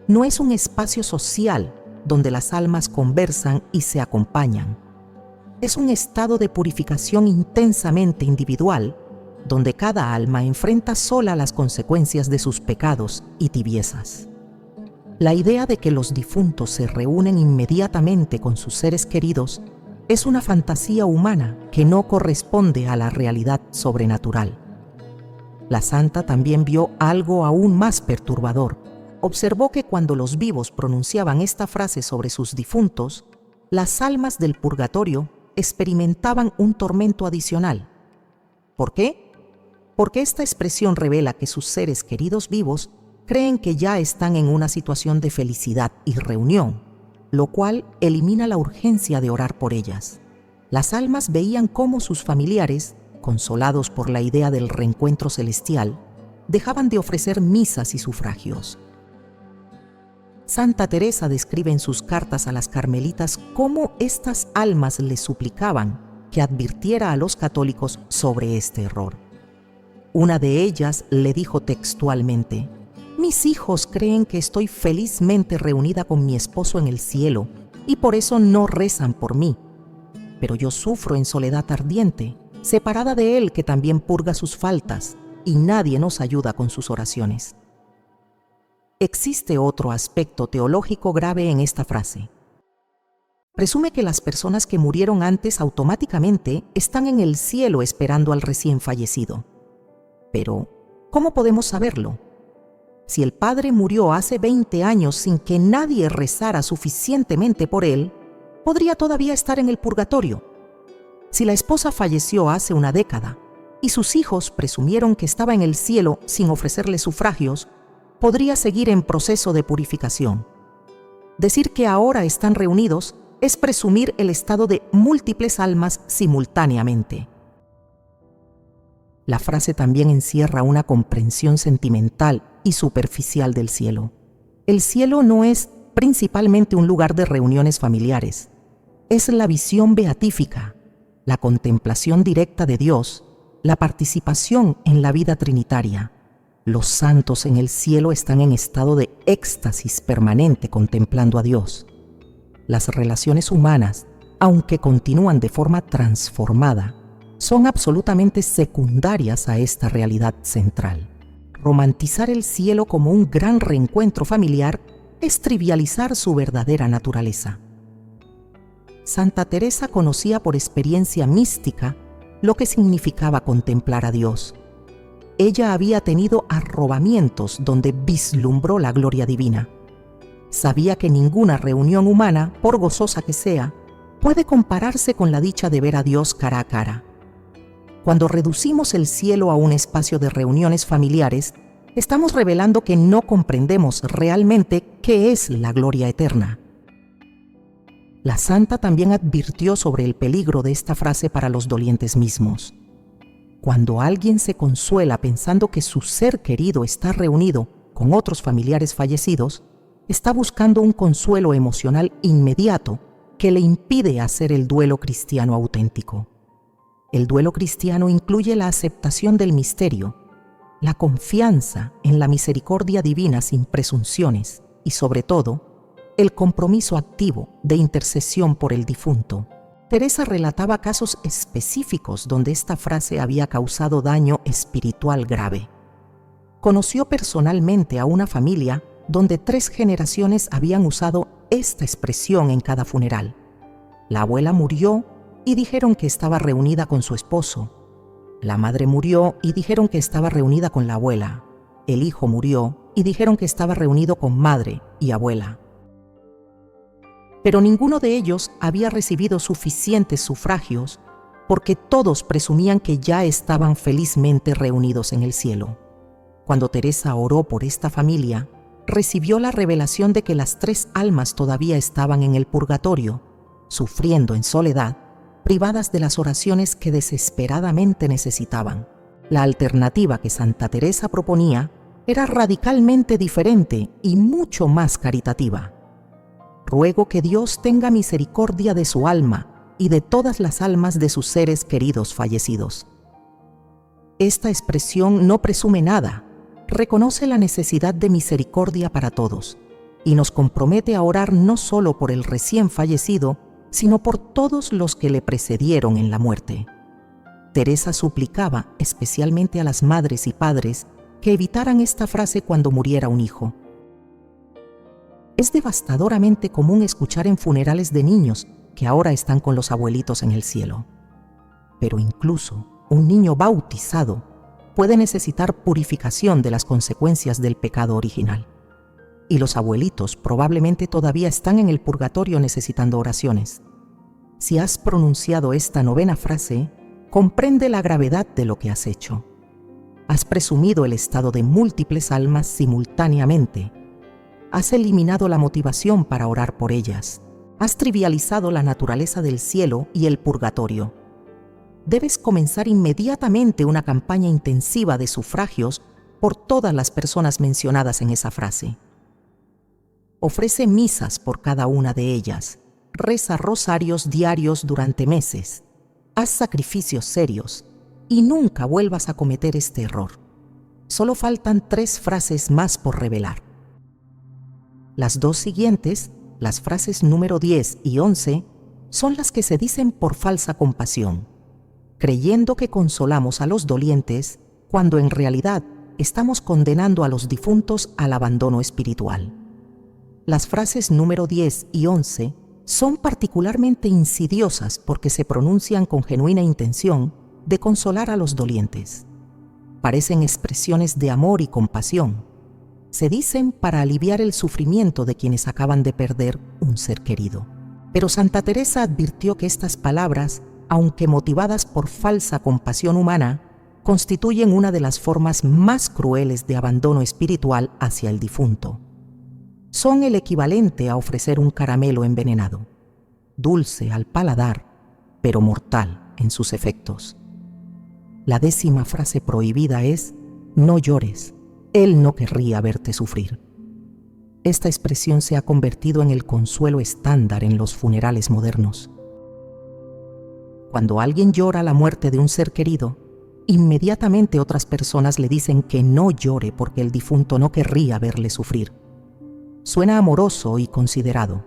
Speaker 1: no es un espacio social donde las almas conversan y se acompañan. Es un estado de purificación intensamente individual, donde cada alma enfrenta sola las consecuencias de sus pecados y tibiezas. La idea de que los difuntos se reúnen inmediatamente con sus seres queridos es una fantasía humana que no corresponde a la realidad sobrenatural. La santa también vio algo aún más perturbador. Observó que cuando los vivos pronunciaban esta frase sobre sus difuntos, las almas del purgatorio experimentaban un tormento adicional. ¿Por qué? Porque esta expresión revela que sus seres queridos vivos creen que ya están en una situación de felicidad y reunión, lo cual elimina la urgencia de orar por ellas. Las almas veían cómo sus familiares, consolados por la idea del reencuentro celestial, dejaban de ofrecer misas y sufragios. Santa Teresa describe en sus cartas a las carmelitas cómo estas almas le suplicaban que advirtiera a los católicos sobre este error. Una de ellas le dijo textualmente: «Mis hijos creen que estoy felizmente reunida con mi esposo en el cielo y por eso no rezan por mí. Pero yo sufro en soledad ardiente, separada de él que también purga sus faltas, y nadie nos ayuda con sus oraciones». Existe otro aspecto teológico grave en esta frase. Presume que las personas que murieron antes automáticamente están en el cielo esperando al recién fallecido. Pero, ¿cómo podemos saberlo? Si el padre murió hace 20 años sin que nadie rezara suficientemente por él, podría todavía estar en el purgatorio. Si la esposa falleció hace una década y sus hijos presumieron que estaba en el cielo sin ofrecerle sufragios, podría seguir en proceso de purificación. Decir que ahora están reunidos es presumir el estado de múltiples almas simultáneamente. La frase también encierra una comprensión sentimental y superficial del cielo. El cielo no es principalmente un lugar de reuniones familiares. Es la visión beatífica, la contemplación directa de Dios, la participación en la vida trinitaria. Los santos en el cielo están en estado de éxtasis permanente contemplando a Dios. Las relaciones humanas, aunque continúan de forma transformada, son absolutamente secundarias a esta realidad central. Romantizar el cielo como un gran reencuentro familiar es trivializar su verdadera naturaleza. Santa Teresa conocía por experiencia mística lo que significaba contemplar a Dios. Ella había tenido arrobamientos donde vislumbró la gloria divina. Sabía que ninguna reunión humana, por gozosa que sea, puede compararse con la dicha de ver a Dios cara a cara. Cuando reducimos el cielo a un espacio de reuniones familiares, estamos revelando que no comprendemos realmente qué es la gloria eterna. La santa también advirtió sobre el peligro de esta frase para los dolientes mismos. Cuando alguien se consuela pensando que su ser querido está reunido con otros familiares fallecidos, está buscando un consuelo emocional inmediato que le impide hacer el duelo cristiano auténtico. El duelo cristiano incluye la aceptación del misterio, la confianza en la misericordia divina sin presunciones y, sobre todo, el compromiso activo de intercesión por el difunto. Teresa relataba casos específicos donde esta frase había causado daño espiritual grave. Conoció personalmente a una familia donde 3 generaciones habían usado esta expresión en cada funeral. La abuela murió y dijeron que estaba reunida con su esposo. La madre murió y dijeron que estaba reunida con la abuela. El hijo murió y dijeron que estaba reunido con madre y abuela. Pero ninguno de ellos había recibido suficientes sufragios porque todos presumían que ya estaban felizmente reunidos en el cielo. Cuando Teresa oró por esta familia, recibió la revelación de que las 3 almas todavía estaban en el purgatorio, sufriendo en soledad, privadas de las oraciones que desesperadamente necesitaban. La alternativa que Santa Teresa proponía era radicalmente diferente y mucho más caritativa. Ruego que Dios tenga misericordia de su alma y de todas las almas de sus seres queridos fallecidos. Esta expresión no presume nada, reconoce la necesidad de misericordia para todos y nos compromete a orar no solo por el recién fallecido, sino por todos los que le precedieron en la muerte. Teresa suplicaba especialmente a las madres y padres que evitaran esta frase cuando muriera un hijo. Es devastadoramente común escuchar en funerales de niños que ahora están con los abuelitos en el cielo. Pero incluso un niño bautizado puede necesitar purificación de las consecuencias del pecado original. Y los abuelitos probablemente todavía están en el purgatorio necesitando oraciones. Si has pronunciado esta 9ª frase, comprende la gravedad de lo que has hecho. Has presumido el estado de múltiples almas simultáneamente. Has eliminado la motivación para orar por ellas. Has trivializado la naturaleza del cielo y el purgatorio. Debes comenzar inmediatamente una campaña intensiva de sufragios por todas las personas mencionadas en esa frase. Ofrece misas por cada una de ellas. Reza rosarios diarios durante meses. Haz sacrificios serios y nunca vuelvas a cometer este error. Solo faltan 3 frases más por revelar. Las 2 siguientes, las frases número 10 y 11, son las que se dicen por falsa compasión, creyendo que consolamos a los dolientes cuando en realidad estamos condenando a los difuntos al abandono espiritual. Las frases número 10 y 11 son particularmente insidiosas porque se pronuncian con genuina intención de consolar a los dolientes. Parecen expresiones de amor y compasión. Se dicen para aliviar el sufrimiento de quienes acaban de perder un ser querido. Pero Santa Teresa advirtió que estas palabras, aunque motivadas por falsa compasión humana, constituyen una de las formas más crueles de abandono espiritual hacia el difunto. Son el equivalente a ofrecer un caramelo envenenado, dulce al paladar, pero mortal en sus efectos. La 10ª frase prohibida es: no llores. Él no querría verte sufrir. Esta expresión se ha convertido en el consuelo estándar en los funerales modernos. Cuando alguien llora la muerte de un ser querido, inmediatamente otras personas le dicen que no llore porque el difunto no querría verle sufrir. Suena amoroso y considerado,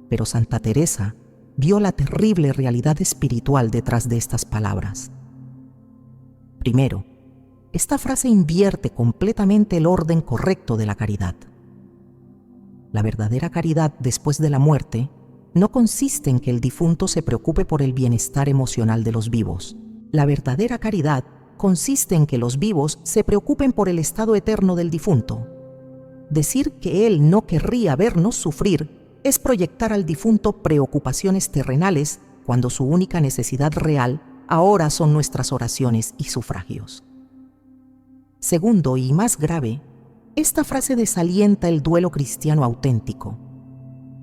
Speaker 1: pero Santa Teresa vio la terrible realidad espiritual detrás de estas palabras. Primero, esta frase invierte completamente el orden correcto de la caridad. La verdadera caridad después de la muerte no consiste en que el difunto se preocupe por el bienestar emocional de los vivos. La verdadera caridad consiste en que los vivos se preocupen por el estado eterno del difunto. Decir que él no querría vernos sufrir es proyectar al difunto preocupaciones terrenales cuando su única necesidad real ahora son nuestras oraciones y sufragios. Segundo y más grave, esta frase desalienta el duelo cristiano auténtico.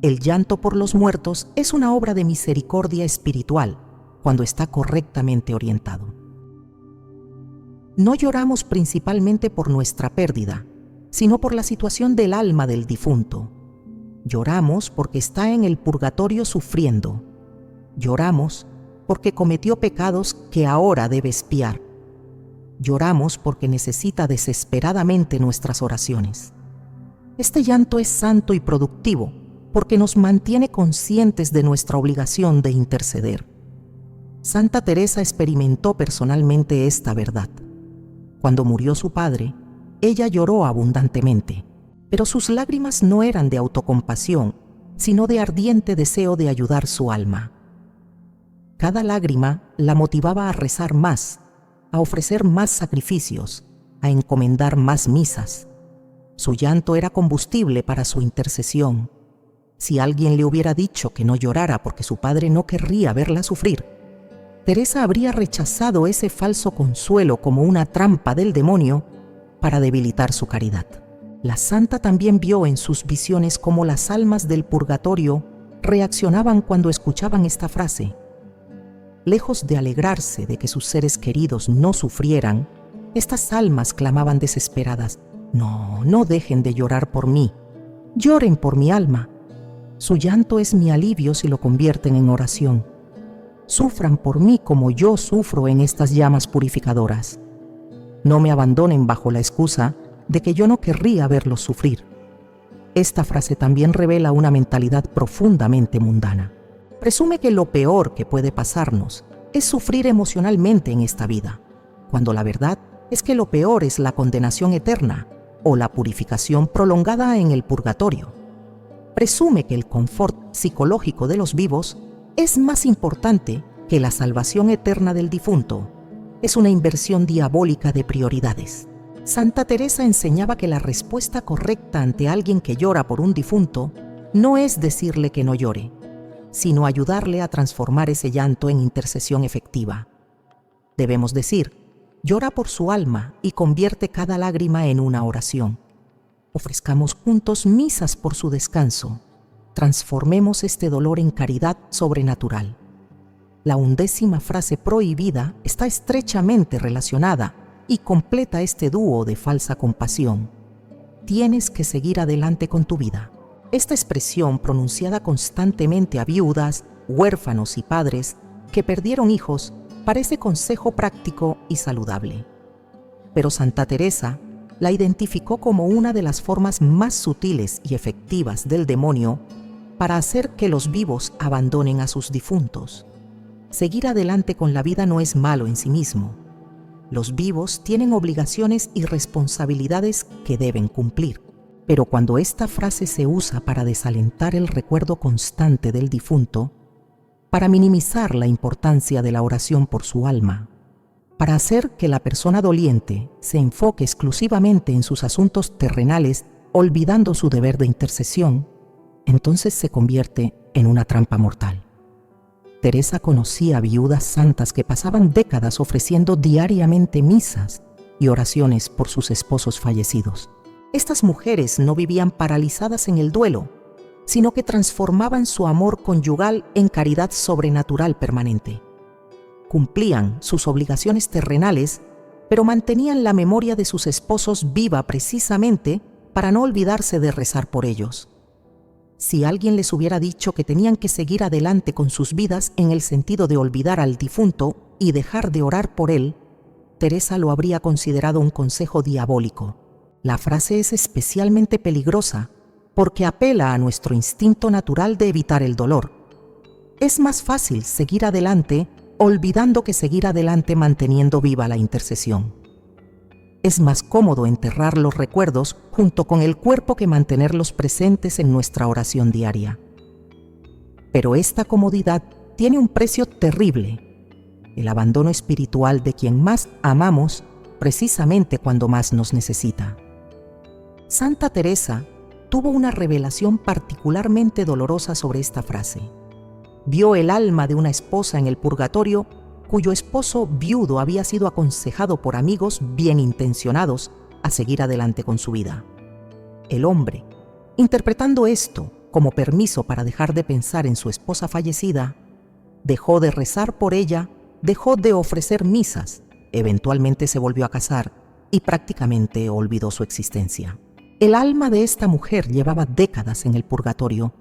Speaker 1: El llanto por los muertos es una obra de misericordia espiritual cuando está correctamente orientado. No lloramos principalmente por nuestra pérdida, sino por la situación del alma del difunto. Lloramos porque está en el purgatorio sufriendo. Lloramos porque cometió pecados que ahora debe expiar. Lloramos porque necesita desesperadamente nuestras oraciones. Este llanto es santo y productivo porque nos mantiene conscientes de nuestra obligación de interceder. Santa Teresa experimentó personalmente esta verdad. Cuando murió su padre, ella lloró abundantemente, pero sus lágrimas no eran de autocompasión, sino de ardiente deseo de ayudar su alma. Cada lágrima la motivaba a rezar más, a ofrecer más sacrificios, a encomendar más misas. Su llanto era combustible para su intercesión. Si alguien le hubiera dicho que no llorara porque su padre no querría verla sufrir, Teresa habría rechazado ese falso consuelo como una trampa del demonio para debilitar su caridad. La santa también vio en sus visiones cómo las almas del purgatorio reaccionaban cuando escuchaban esta frase. Lejos de alegrarse de que sus seres queridos no sufrieran, estas almas clamaban desesperadas: «No, no dejen de llorar por mí. Lloren por mi alma. Su llanto es mi alivio si lo convierten en oración. Sufran por mí como yo sufro en estas llamas purificadoras. No me abandonen bajo la excusa de que yo no querría verlos sufrir». Esta frase también revela una mentalidad profundamente mundana. Presume que lo peor que puede pasarnos es sufrir emocionalmente en esta vida, cuando la verdad es que lo peor es la condenación eterna o la purificación prolongada en el purgatorio. Presume que el confort psicológico de los vivos es más importante que la salvación eterna del difunto. Es una inversión diabólica de prioridades. Santa Teresa enseñaba que la respuesta correcta ante alguien que llora por un difunto no es decirle que no llore, sino ayudarle a transformar ese llanto en intercesión efectiva. Debemos decir: llora por su alma y convierte cada lágrima en una oración. Ofrezcamos juntos misas por su descanso. Transformemos este dolor en caridad sobrenatural. La 11ª frase prohibida está estrechamente relacionada y completa este dúo de falsa compasión. Tienes que seguir adelante con tu vida. Esta expresión, pronunciada constantemente a viudas, huérfanos y padres que perdieron hijos, parece consejo práctico y saludable. Pero Santa Teresa la identificó como una de las formas más sutiles y efectivas del demonio para hacer que los vivos abandonen a sus difuntos. Seguir adelante con la vida no es malo en sí mismo. Los vivos tienen obligaciones y responsabilidades que deben cumplir. Pero cuando esta frase se usa para desalentar el recuerdo constante del difunto, para minimizar la importancia de la oración por su alma, para hacer que la persona doliente se enfoque exclusivamente en sus asuntos terrenales, olvidando su deber de intercesión, entonces se convierte en una trampa mortal. Teresa conocía viudas santas que pasaban décadas ofreciendo diariamente misas y oraciones por sus esposos fallecidos. Estas mujeres no vivían paralizadas en el duelo, sino que transformaban su amor conyugal en caridad sobrenatural permanente. Cumplían sus obligaciones terrenales, pero mantenían la memoria de sus esposos viva precisamente para no olvidarse de rezar por ellos. Si alguien les hubiera dicho que tenían que seguir adelante con sus vidas en el sentido de olvidar al difunto y dejar de orar por él, Teresa lo habría considerado un consejo diabólico. La frase es especialmente peligrosa porque apela a nuestro instinto natural de evitar el dolor. Es más fácil seguir adelante olvidando que seguir adelante manteniendo viva la intercesión. Es más cómodo enterrar los recuerdos junto con el cuerpo que mantenerlos presentes en nuestra oración diaria. Pero esta comodidad tiene un precio terrible: el abandono espiritual de quien más amamos precisamente cuando más nos necesita. Santa Teresa tuvo una revelación particularmente dolorosa sobre esta frase. Vio el alma de una esposa en el purgatorio cuyo esposo viudo había sido aconsejado por amigos bien intencionados a seguir adelante con su vida. El hombre, interpretando esto como permiso para dejar de pensar en su esposa fallecida, dejó de rezar por ella, dejó de ofrecer misas, eventualmente se volvió a casar y prácticamente olvidó su existencia. El alma de esta mujer llevaba décadas en el purgatorio,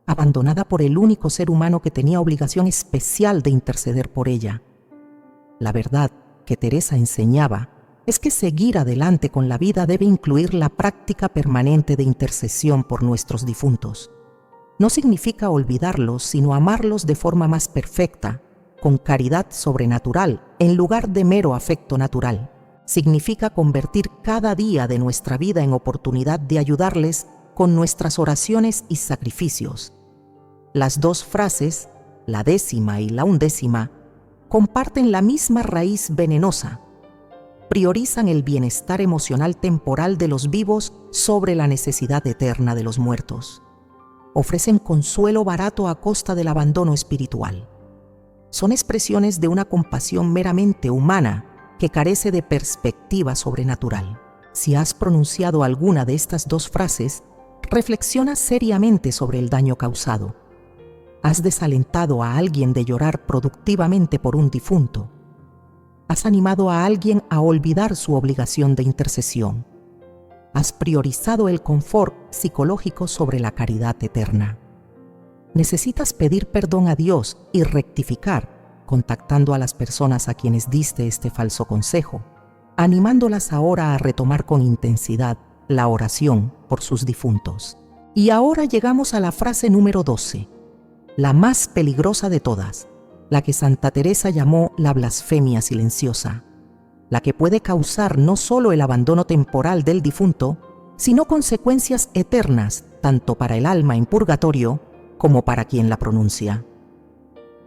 Speaker 1: abandonada por el único ser humano que tenía obligación especial de interceder por ella. La verdad que Teresa enseñaba es que seguir adelante con la vida debe incluir la práctica permanente de intercesión por nuestros difuntos. No significa olvidarlos, sino amarlos de forma más perfecta, con caridad sobrenatural, en lugar de mero afecto natural. Significa convertir cada día de nuestra vida en oportunidad de ayudarles con nuestras oraciones y sacrificios. Las dos frases, la 10ª y la 11ª, comparten la misma raíz venenosa. Priorizan el bienestar emocional temporal de los vivos sobre la necesidad eterna de los muertos. Ofrecen consuelo barato a costa del abandono espiritual. Son expresiones de una compasión meramente humana que carece de perspectiva sobrenatural. Si has pronunciado alguna de estas dos frases, reflexiona seriamente sobre el daño causado. ¿Has desalentado a alguien de llorar productivamente por un difunto? ¿Has animado a alguien a olvidar su obligación de intercesión? ¿Has priorizado el confort psicológico sobre la caridad eterna? Necesitas pedir perdón a Dios y rectificar, contactando a las personas a quienes diste este falso consejo, animándolas ahora a retomar con intensidad la oración por sus difuntos. Y ahora llegamos a la frase número 12, la más peligrosa de todas, la que Santa Teresa llamó la blasfemia silenciosa, la que puede causar no solo el abandono temporal del difunto, sino consecuencias eternas tanto para el alma en purgatorio como para quien la pronuncia.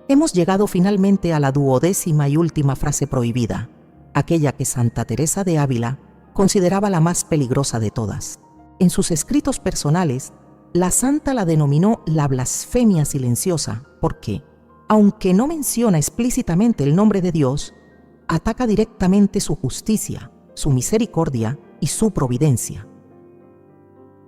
Speaker 1: Hemos llegado finalmente a la 12ª y última frase prohibida, aquella que Santa Teresa de Ávila consideraba la más peligrosa de todas. En sus escritos personales, la santa la denominó la blasfemia silenciosa porque, aunque no menciona explícitamente el nombre de Dios, ataca directamente su justicia, su misericordia y su providencia.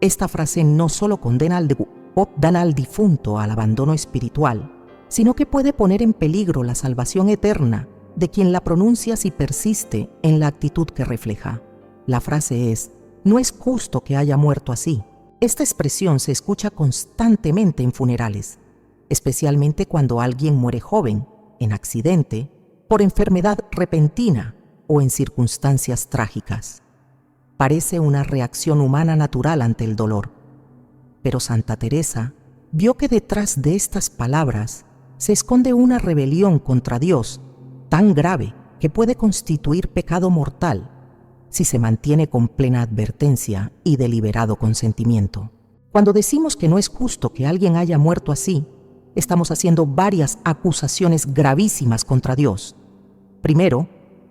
Speaker 1: Esta frase no solo condena al difunto al abandono espiritual, sino que puede poner en peligro la salvación eterna de quien la pronuncia si persiste en la actitud que refleja. La frase es: no es justo que haya muerto así. Esta expresión se escucha constantemente en funerales, especialmente cuando alguien muere joven, en accidente, por enfermedad repentina o en circunstancias trágicas. Parece una reacción humana natural ante el dolor. Pero Santa Teresa vio que detrás de estas palabras se esconde una rebelión contra Dios tan grave que puede constituir pecado mortal si se mantiene con plena advertencia y deliberado consentimiento. Cuando decimos que no es justo que alguien haya muerto así, estamos haciendo varias acusaciones gravísimas contra Dios. Primero,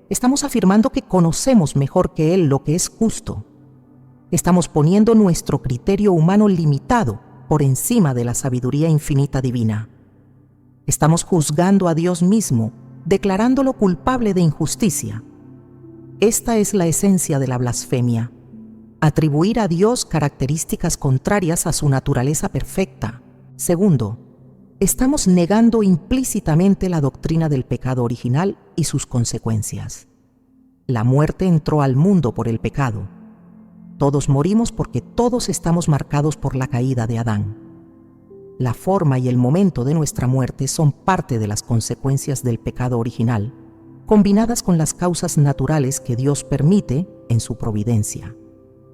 Speaker 1: estamos afirmando que conocemos mejor que Él lo que es justo. Estamos poniendo nuestro criterio humano limitado por encima de la sabiduría infinita divina. Estamos juzgando a Dios mismo, declarándolo culpable de injusticia. Esta es la esencia de la blasfemia: atribuir a Dios características contrarias a su naturaleza perfecta. Segundo, estamos negando implícitamente la doctrina del pecado original y sus consecuencias. La muerte entró al mundo por el pecado. Todos morimos porque todos estamos marcados por la caída de Adán. La forma y el momento de nuestra muerte son parte de las consecuencias del pecado original, combinadas con las causas naturales que Dios permite en su providencia.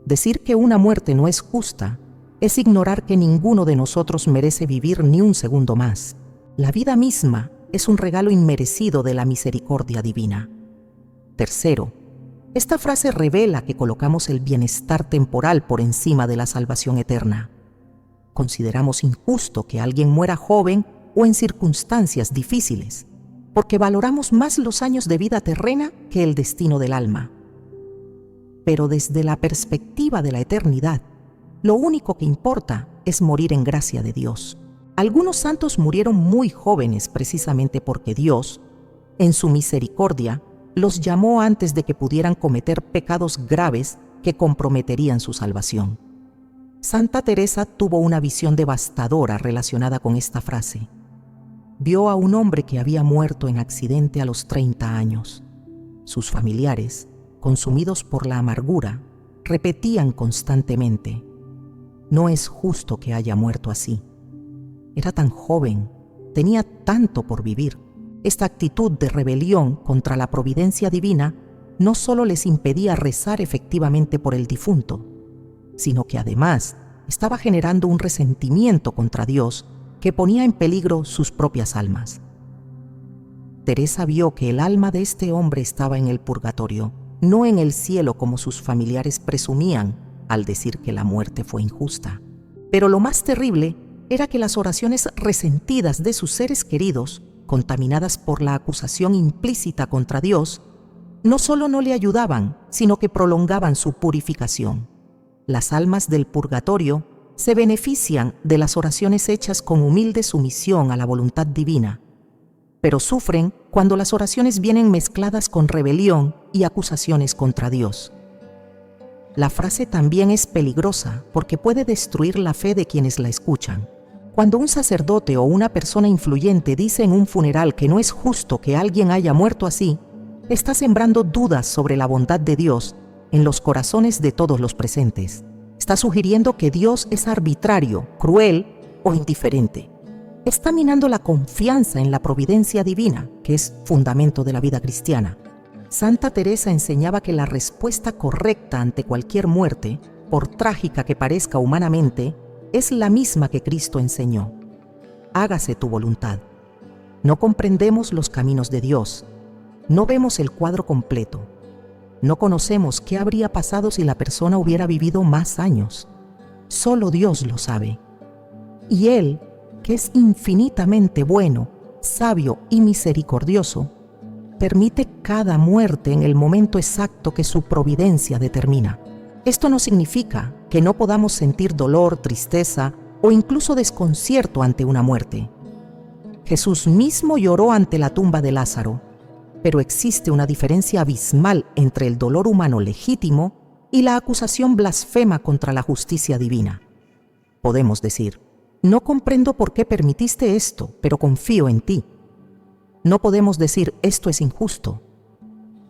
Speaker 1: Decir que una muerte no es justa es ignorar que ninguno de nosotros merece vivir ni un segundo más. La vida misma es un regalo inmerecido de la misericordia divina. Tercero, esta frase revela que colocamos el bienestar temporal por encima de la salvación eterna. Consideramos injusto que alguien muera joven o en circunstancias difíciles, porque valoramos más los años de vida terrena que el destino del alma. Pero desde la perspectiva de la eternidad, lo único que importa es morir en gracia de Dios. Algunos santos murieron muy jóvenes precisamente porque Dios, en su misericordia, los llamó antes de que pudieran cometer pecados graves que comprometerían su salvación. Santa Teresa tuvo una visión devastadora relacionada con esta frase. Vio a un hombre que había muerto en accidente a los 30 años. Sus familiares, consumidos por la amargura, repetían constantemente: no es justo que haya muerto así. Era tan joven, tenía tanto por vivir. Esta actitud de rebelión contra la providencia divina no solo les impedía rezar efectivamente por el difunto, sino que además estaba generando un resentimiento contra Dios que ponía en peligro sus propias almas. Teresa vio que el alma de este hombre estaba en el purgatorio, no en el cielo como sus familiares presumían al decir que la muerte fue injusta. Pero lo más terrible era que las oraciones resentidas de sus seres queridos, contaminadas por la acusación implícita contra Dios, no solo no le ayudaban, sino que prolongaban su purificación. Las almas del purgatorio se benefician de las oraciones hechas con humilde sumisión a la voluntad divina, pero sufren cuando las oraciones vienen mezcladas con rebelión y acusaciones contra Dios. La frase también es peligrosa porque puede destruir la fe de quienes la escuchan. Cuando un sacerdote o una persona influyente dice en un funeral que no es justo que alguien haya muerto así, está sembrando dudas sobre la bondad de Dios en los corazones de todos los presentes. Está sugiriendo que Dios es arbitrario, cruel o indiferente. Está minando la confianza en la providencia divina, que es fundamento de la vida cristiana. Santa Teresa enseñaba que la respuesta correcta ante cualquier muerte, por trágica que parezca humanamente, es la misma que Cristo enseñó: hágase tu voluntad. No comprendemos los caminos de Dios, no vemos el cuadro completo, no conocemos qué habría pasado si la persona hubiera vivido más años. Solo Dios lo sabe. Y Él, que es infinitamente bueno, sabio y misericordioso, permite cada muerte en el momento exacto que su providencia determina. Esto no significa que no podamos sentir dolor, tristeza o incluso desconcierto ante una muerte. Jesús mismo lloró ante la tumba de Lázaro, pero existe una diferencia abismal entre el dolor humano legítimo y la acusación blasfema contra la justicia divina. Podemos decir: no comprendo por qué permitiste esto, pero confío en ti. No podemos decir: esto es injusto.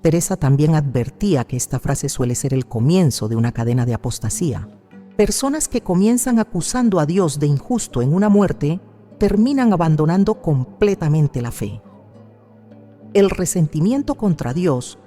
Speaker 1: Teresa también advertía que esta frase suele ser el comienzo de una cadena de apostasía. Personas que comienzan acusando a Dios de injusto en una muerte terminan abandonando completamente la fe. El resentimiento contra Dios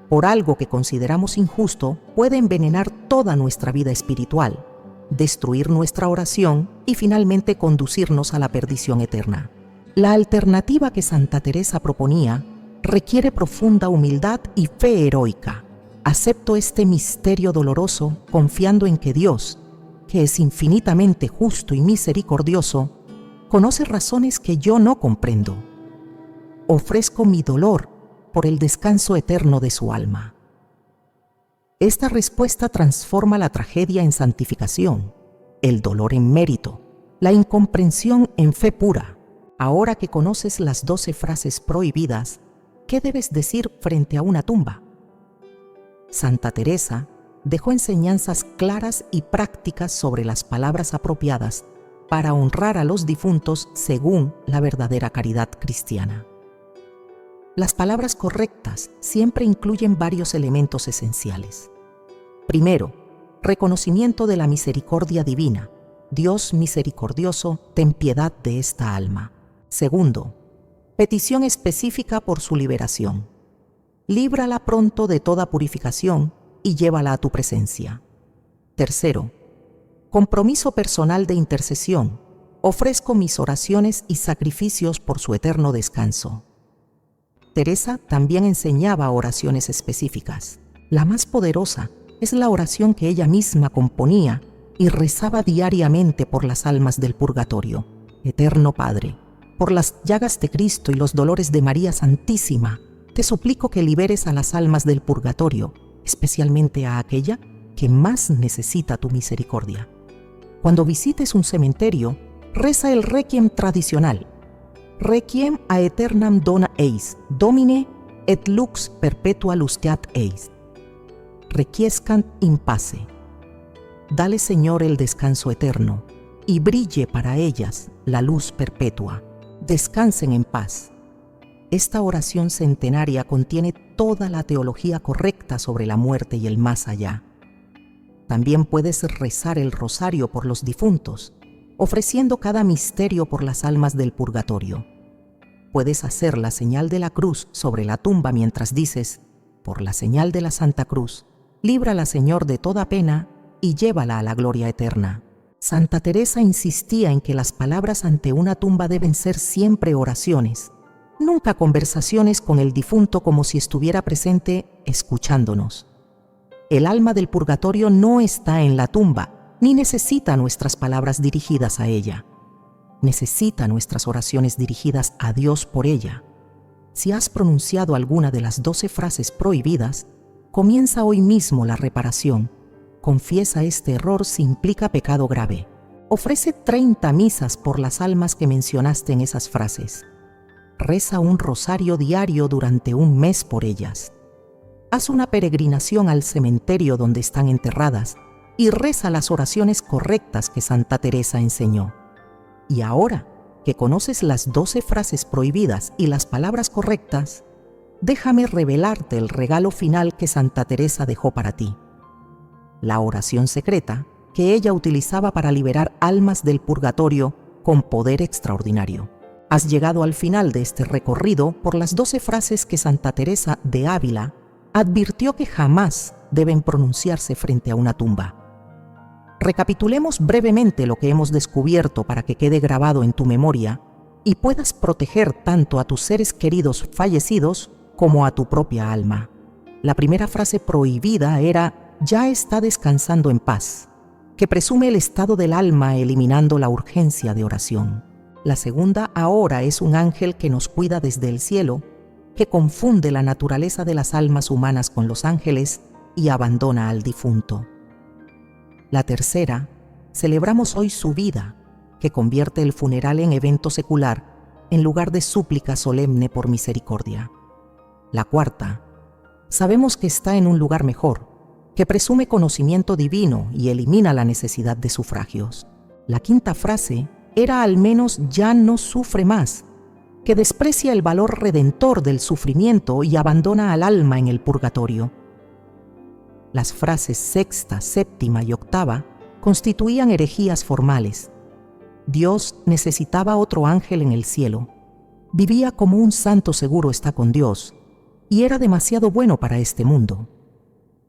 Speaker 1: por algo que consideramos injusto puede envenenar toda nuestra vida espiritual, destruir nuestra oración y finalmente conducirnos a la perdición eterna. La alternativa que Santa Teresa proponía requiere profunda humildad y fe heroica. Acepto este misterio doloroso confiando en que Dios, que es infinitamente justo y misericordioso, conoce razones que yo no comprendo. Ofrezco mi dolor por el descanso eterno de su alma. Esta respuesta transforma la tragedia en santificación, el dolor en mérito, la incomprensión en fe pura. Ahora que conoces las 12 frases prohibidas, ¿qué debes decir frente a una tumba? Santa Teresa dejó enseñanzas claras y prácticas sobre las palabras apropiadas para honrar a los difuntos según la verdadera caridad cristiana. Las palabras correctas siempre incluyen varios elementos esenciales. Primero, reconocimiento de la misericordia divina. Dios misericordioso, ten piedad de esta alma. Segundo, petición específica por su liberación. Líbrala pronto de toda purificación y llévala a tu presencia. Tercero, compromiso personal de intercesión. Ofrezco mis oraciones y sacrificios por su eterno descanso. Teresa también enseñaba oraciones específicas. La más poderosa es la oración que ella misma componía y rezaba diariamente por las almas del purgatorio. Eterno Padre, por las llagas de Cristo y los dolores de María Santísima, te suplico que liberes a las almas del purgatorio, especialmente a aquella que más necesita tu misericordia. Cuando visites un cementerio, reza el requiem tradicional. Requiem a aeternam dona eis, Domine et lux perpetua lusceat eis. Requiescant in pace. Dale, Señor, el descanso eterno, y brille para ellas la luz perpetua. Descansen en paz. Esta oración centenaria contiene toda la teología correcta sobre la muerte y el más allá. También puedes rezar el rosario por los difuntos, ofreciendo cada misterio por las almas del purgatorio. Puedes hacer la señal de la cruz sobre la tumba mientras dices: por la señal de la Santa Cruz, líbrala, Señor, de toda pena y llévala a la gloria eterna. Santa Teresa insistía en que las palabras ante una tumba deben ser siempre oraciones, nunca conversaciones con el difunto como si estuviera presente escuchándonos. El alma del purgatorio no está en la tumba, ni necesita nuestras palabras dirigidas a ella. Necesita nuestras oraciones dirigidas a Dios por ella. Si has pronunciado alguna de las 12 frases prohibidas, comienza hoy mismo la reparación. Confiesa este error si implica pecado grave. Ofrece 30 misas por las almas que mencionaste en esas frases. Reza un rosario diario durante un mes por ellas. Haz una peregrinación al cementerio donde están enterradas y reza las oraciones correctas que Santa Teresa enseñó. Y ahora que conoces las 12 frases prohibidas y las palabras correctas, déjame revelarte el regalo final que Santa Teresa dejó para ti: la oración secreta que ella utilizaba para liberar almas del purgatorio con poder extraordinario. Has llegado al final de este recorrido por las 12 frases que Santa Teresa de Ávila advirtió que jamás deben pronunciarse frente a una tumba. Recapitulemos brevemente lo que hemos descubierto para que quede grabado en tu memoria y puedas proteger tanto a tus seres queridos fallecidos como a tu propia alma. La primera frase prohibida era: ya está descansando en paz, que presume el estado del alma eliminando la urgencia de oración. La segunda: ahora es un ángel que nos cuida desde el cielo, que confunde la naturaleza de las almas humanas con los ángeles y abandona al difunto. La tercera: celebramos hoy su vida, que convierte el funeral en evento secular en lugar de súplica solemne por misericordia. La cuarta: sabemos que está en un lugar mejor, que presume conocimiento divino y elimina la necesidad de sufragios. La quinta frase era: al menos ya no sufre más, que desprecia el valor redentor del sufrimiento y abandona al alma en el purgatorio. Las frases sexta, séptima y octava constituían herejías formales. Dios necesitaba otro ángel en el cielo. Vivía como un santo seguro está con Dios y era demasiado bueno para este mundo.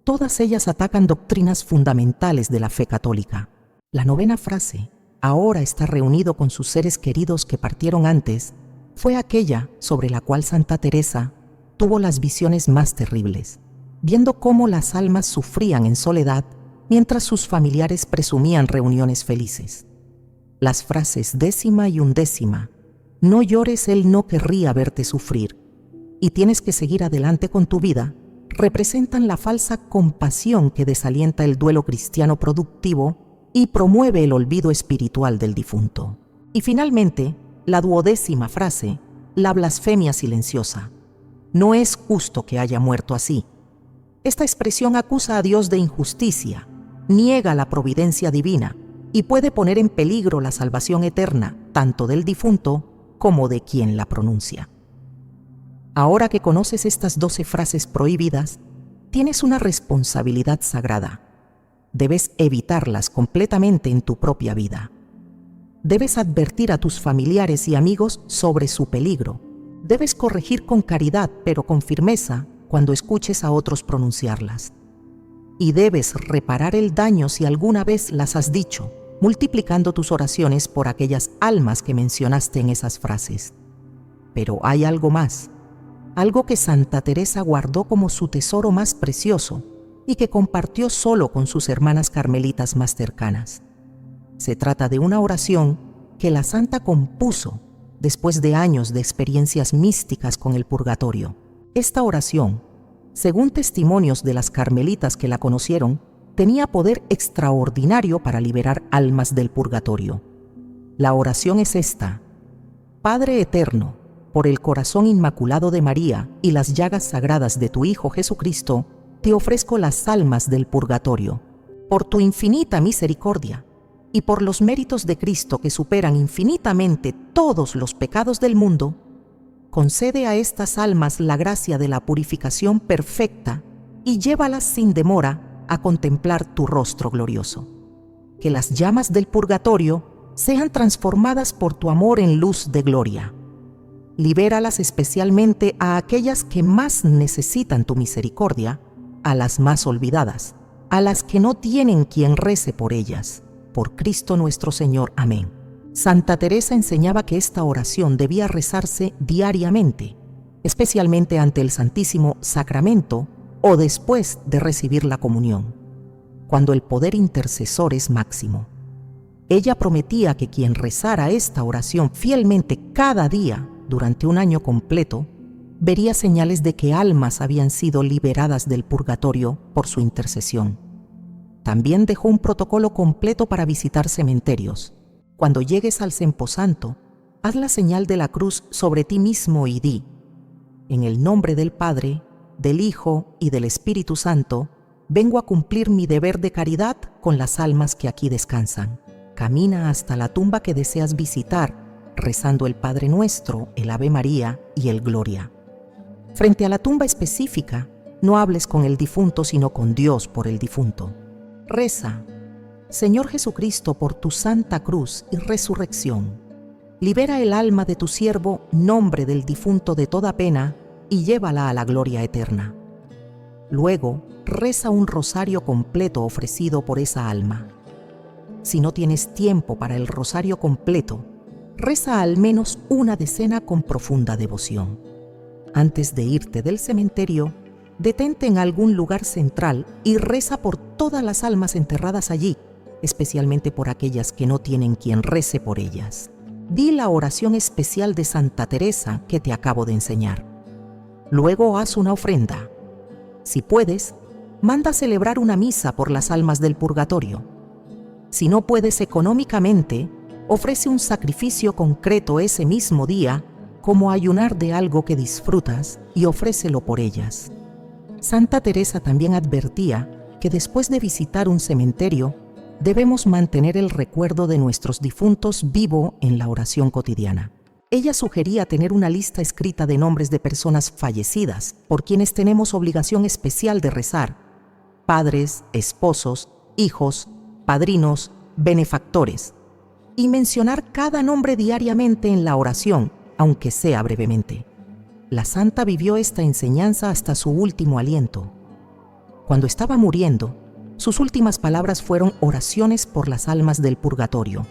Speaker 1: Todas ellas atacan doctrinas fundamentales de la fe católica. La novena frase: ahora está reunido con sus seres queridos que partieron antes, fue aquella sobre la cual Santa Teresa tuvo las visiones más terribles, viendo cómo las almas sufrían en soledad mientras sus familiares presumían reuniones felices. Las frases décima y undécima: no llores, él no querría verte sufrir, y tienes que seguir adelante con tu vida, representan la falsa compasión que desalienta el duelo cristiano productivo y promueve el olvido espiritual del difunto. Y finalmente, la 12ª frase: la blasfemia silenciosa. No es justo que haya muerto así. Esta expresión acusa a Dios de injusticia, niega la providencia divina y puede poner en peligro la salvación eterna tanto del difunto como de quien la pronuncia. Ahora que conoces estas 12 frases prohibidas, tienes una responsabilidad sagrada. Debes evitarlas completamente en tu propia vida. Debes advertir a tus familiares y amigos sobre su peligro. Debes corregir con caridad, pero con firmeza, cuando escuches a otros pronunciarlas. Y debes reparar el daño si alguna vez las has dicho, multiplicando tus oraciones por aquellas almas que mencionaste en esas frases. Pero hay algo más, algo que Santa Teresa guardó como su tesoro más precioso y que compartió solo con sus hermanas carmelitas más cercanas. Se trata de una oración que la santa compuso después de años de experiencias místicas con el purgatorio. Esta oración, según testimonios de las carmelitas que la conocieron, tenía poder extraordinario para liberar almas del purgatorio. La oración es esta: Padre eterno, por el corazón inmaculado de María y las llagas sagradas de tu Hijo Jesucristo, te ofrezco las almas del purgatorio. Por tu infinita misericordia y por los méritos de Cristo que superan infinitamente todos los pecados del mundo, concede a estas almas la gracia de la purificación perfecta y llévalas sin demora a contemplar tu rostro glorioso. Que las llamas del purgatorio sean transformadas por tu amor en luz de gloria. Libéralas especialmente a aquellas que más necesitan tu misericordia, a las más olvidadas, a las que no tienen quien rece por ellas. Por Cristo nuestro Señor. Amén. Santa Teresa enseñaba que esta oración debía rezarse diariamente, especialmente ante el Santísimo Sacramento o después de recibir la comunión, cuando el poder intercesor es máximo. Ella prometía que quien rezara esta oración fielmente cada día durante un año completo, vería señales de que almas habían sido liberadas del purgatorio por su intercesión. También dejó un protocolo completo para visitar cementerios. Cuando llegues al Semposanto, haz la señal de la cruz sobre ti mismo y di: en el nombre del Padre, del Hijo y del Espíritu Santo, vengo a cumplir mi deber de caridad con las almas que aquí descansan. Camina hasta la tumba que deseas visitar, rezando el Padre Nuestro, el Ave María y el Gloria. Frente a la tumba específica, no hables con el difunto, sino con Dios por el difunto. Reza: Señor Jesucristo, por tu santa cruz y resurrección, libera el alma de tu siervo, nombre del difunto, de toda pena, y llévala a la gloria eterna. Luego, reza un rosario completo ofrecido por esa alma. Si no tienes tiempo para el rosario completo, reza al menos una decena con profunda devoción. Antes de irte del cementerio, detente en algún lugar central y reza por todas las almas enterradas allí, especialmente por aquellas que no tienen quien rece por ellas. Di la oración especial de Santa Teresa que te acabo de enseñar. Luego haz una ofrenda. Si puedes, manda celebrar una misa por las almas del purgatorio. Si no puedes económicamente, ofrece un sacrificio concreto ese mismo día, como ayunar de algo que disfrutas, y ofrécelo por ellas. Santa Teresa también advertía que después de visitar un cementerio, debemos mantener el recuerdo de nuestros difuntos vivo en la oración cotidiana. Ella sugería tener una lista escrita de nombres de personas fallecidas por quienes tenemos obligación especial de rezar: padres, esposos, hijos, padrinos, benefactores, y mencionar cada nombre diariamente en la oración, aunque sea brevemente. La santa vivió esta enseñanza hasta su último aliento. Cuando estaba muriendo, sus últimas palabras fueron oraciones por las almas del purgatorio.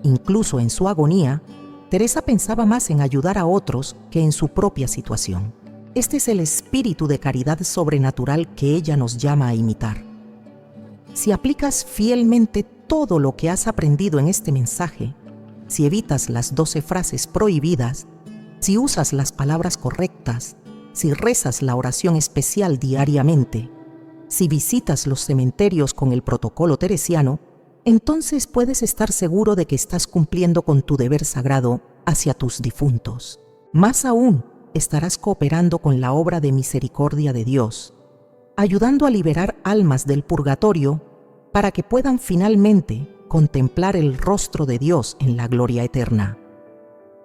Speaker 1: Incluso en su agonía, Teresa pensaba más en ayudar a otros que en su propia situación. Este es el espíritu de caridad sobrenatural que ella nos llama a imitar. Si aplicas fielmente todo lo que has aprendido en este mensaje, si evitas las 12 frases prohibidas, si usas las palabras correctas, si rezas la oración especial diariamente, si visitas los cementerios con el protocolo teresiano, entonces puedes estar seguro de que estás cumpliendo con tu deber sagrado hacia tus difuntos. Más aún, estarás cooperando con la obra de misericordia de Dios, ayudando a liberar almas del purgatorio para que puedan finalmente contemplar el rostro de Dios en la gloria eterna.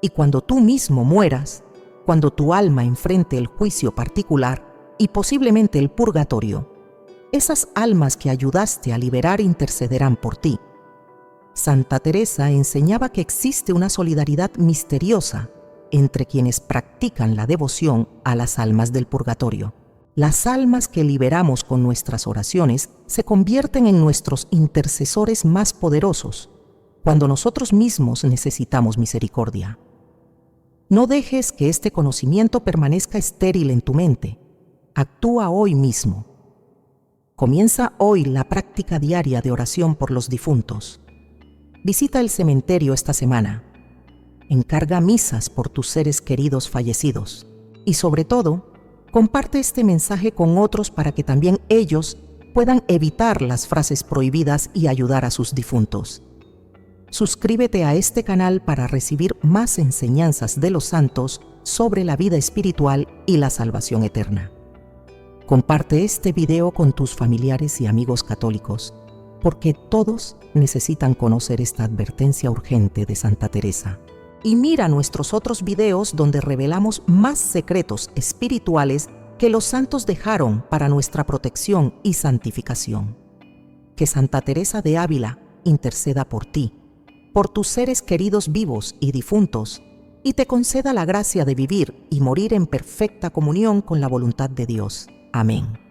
Speaker 1: Y cuando tú mismo mueras, cuando tu alma enfrente el juicio particular y posiblemente el purgatorio, esas almas que ayudaste a liberar intercederán por ti. Santa Teresa enseñaba que existe una solidaridad misteriosa entre quienes practican la devoción a las almas del purgatorio. Las almas que liberamos con nuestras oraciones se convierten en nuestros intercesores más poderosos cuando nosotros mismos necesitamos misericordia. No dejes que este conocimiento permanezca estéril en tu mente. Actúa hoy mismo. Comienza hoy la práctica diaria de oración por los difuntos. Visita el cementerio esta semana. Encarga misas por tus seres queridos fallecidos. Y sobre todo, comparte este mensaje con otros para que también ellos puedan evitar las frases prohibidas y ayudar a sus difuntos. Suscríbete a este canal para recibir más enseñanzas de los santos sobre la vida espiritual y la salvación eterna. Comparte este video con tus familiares y amigos católicos, porque todos necesitan conocer esta advertencia urgente de Santa Teresa. Y mira nuestros otros videos donde revelamos más secretos espirituales que los santos dejaron para nuestra protección y santificación. Que Santa Teresa de Ávila interceda por ti, por tus seres queridos vivos y difuntos, y te conceda la gracia de vivir y morir en perfecta comunión con la voluntad de Dios. Amén.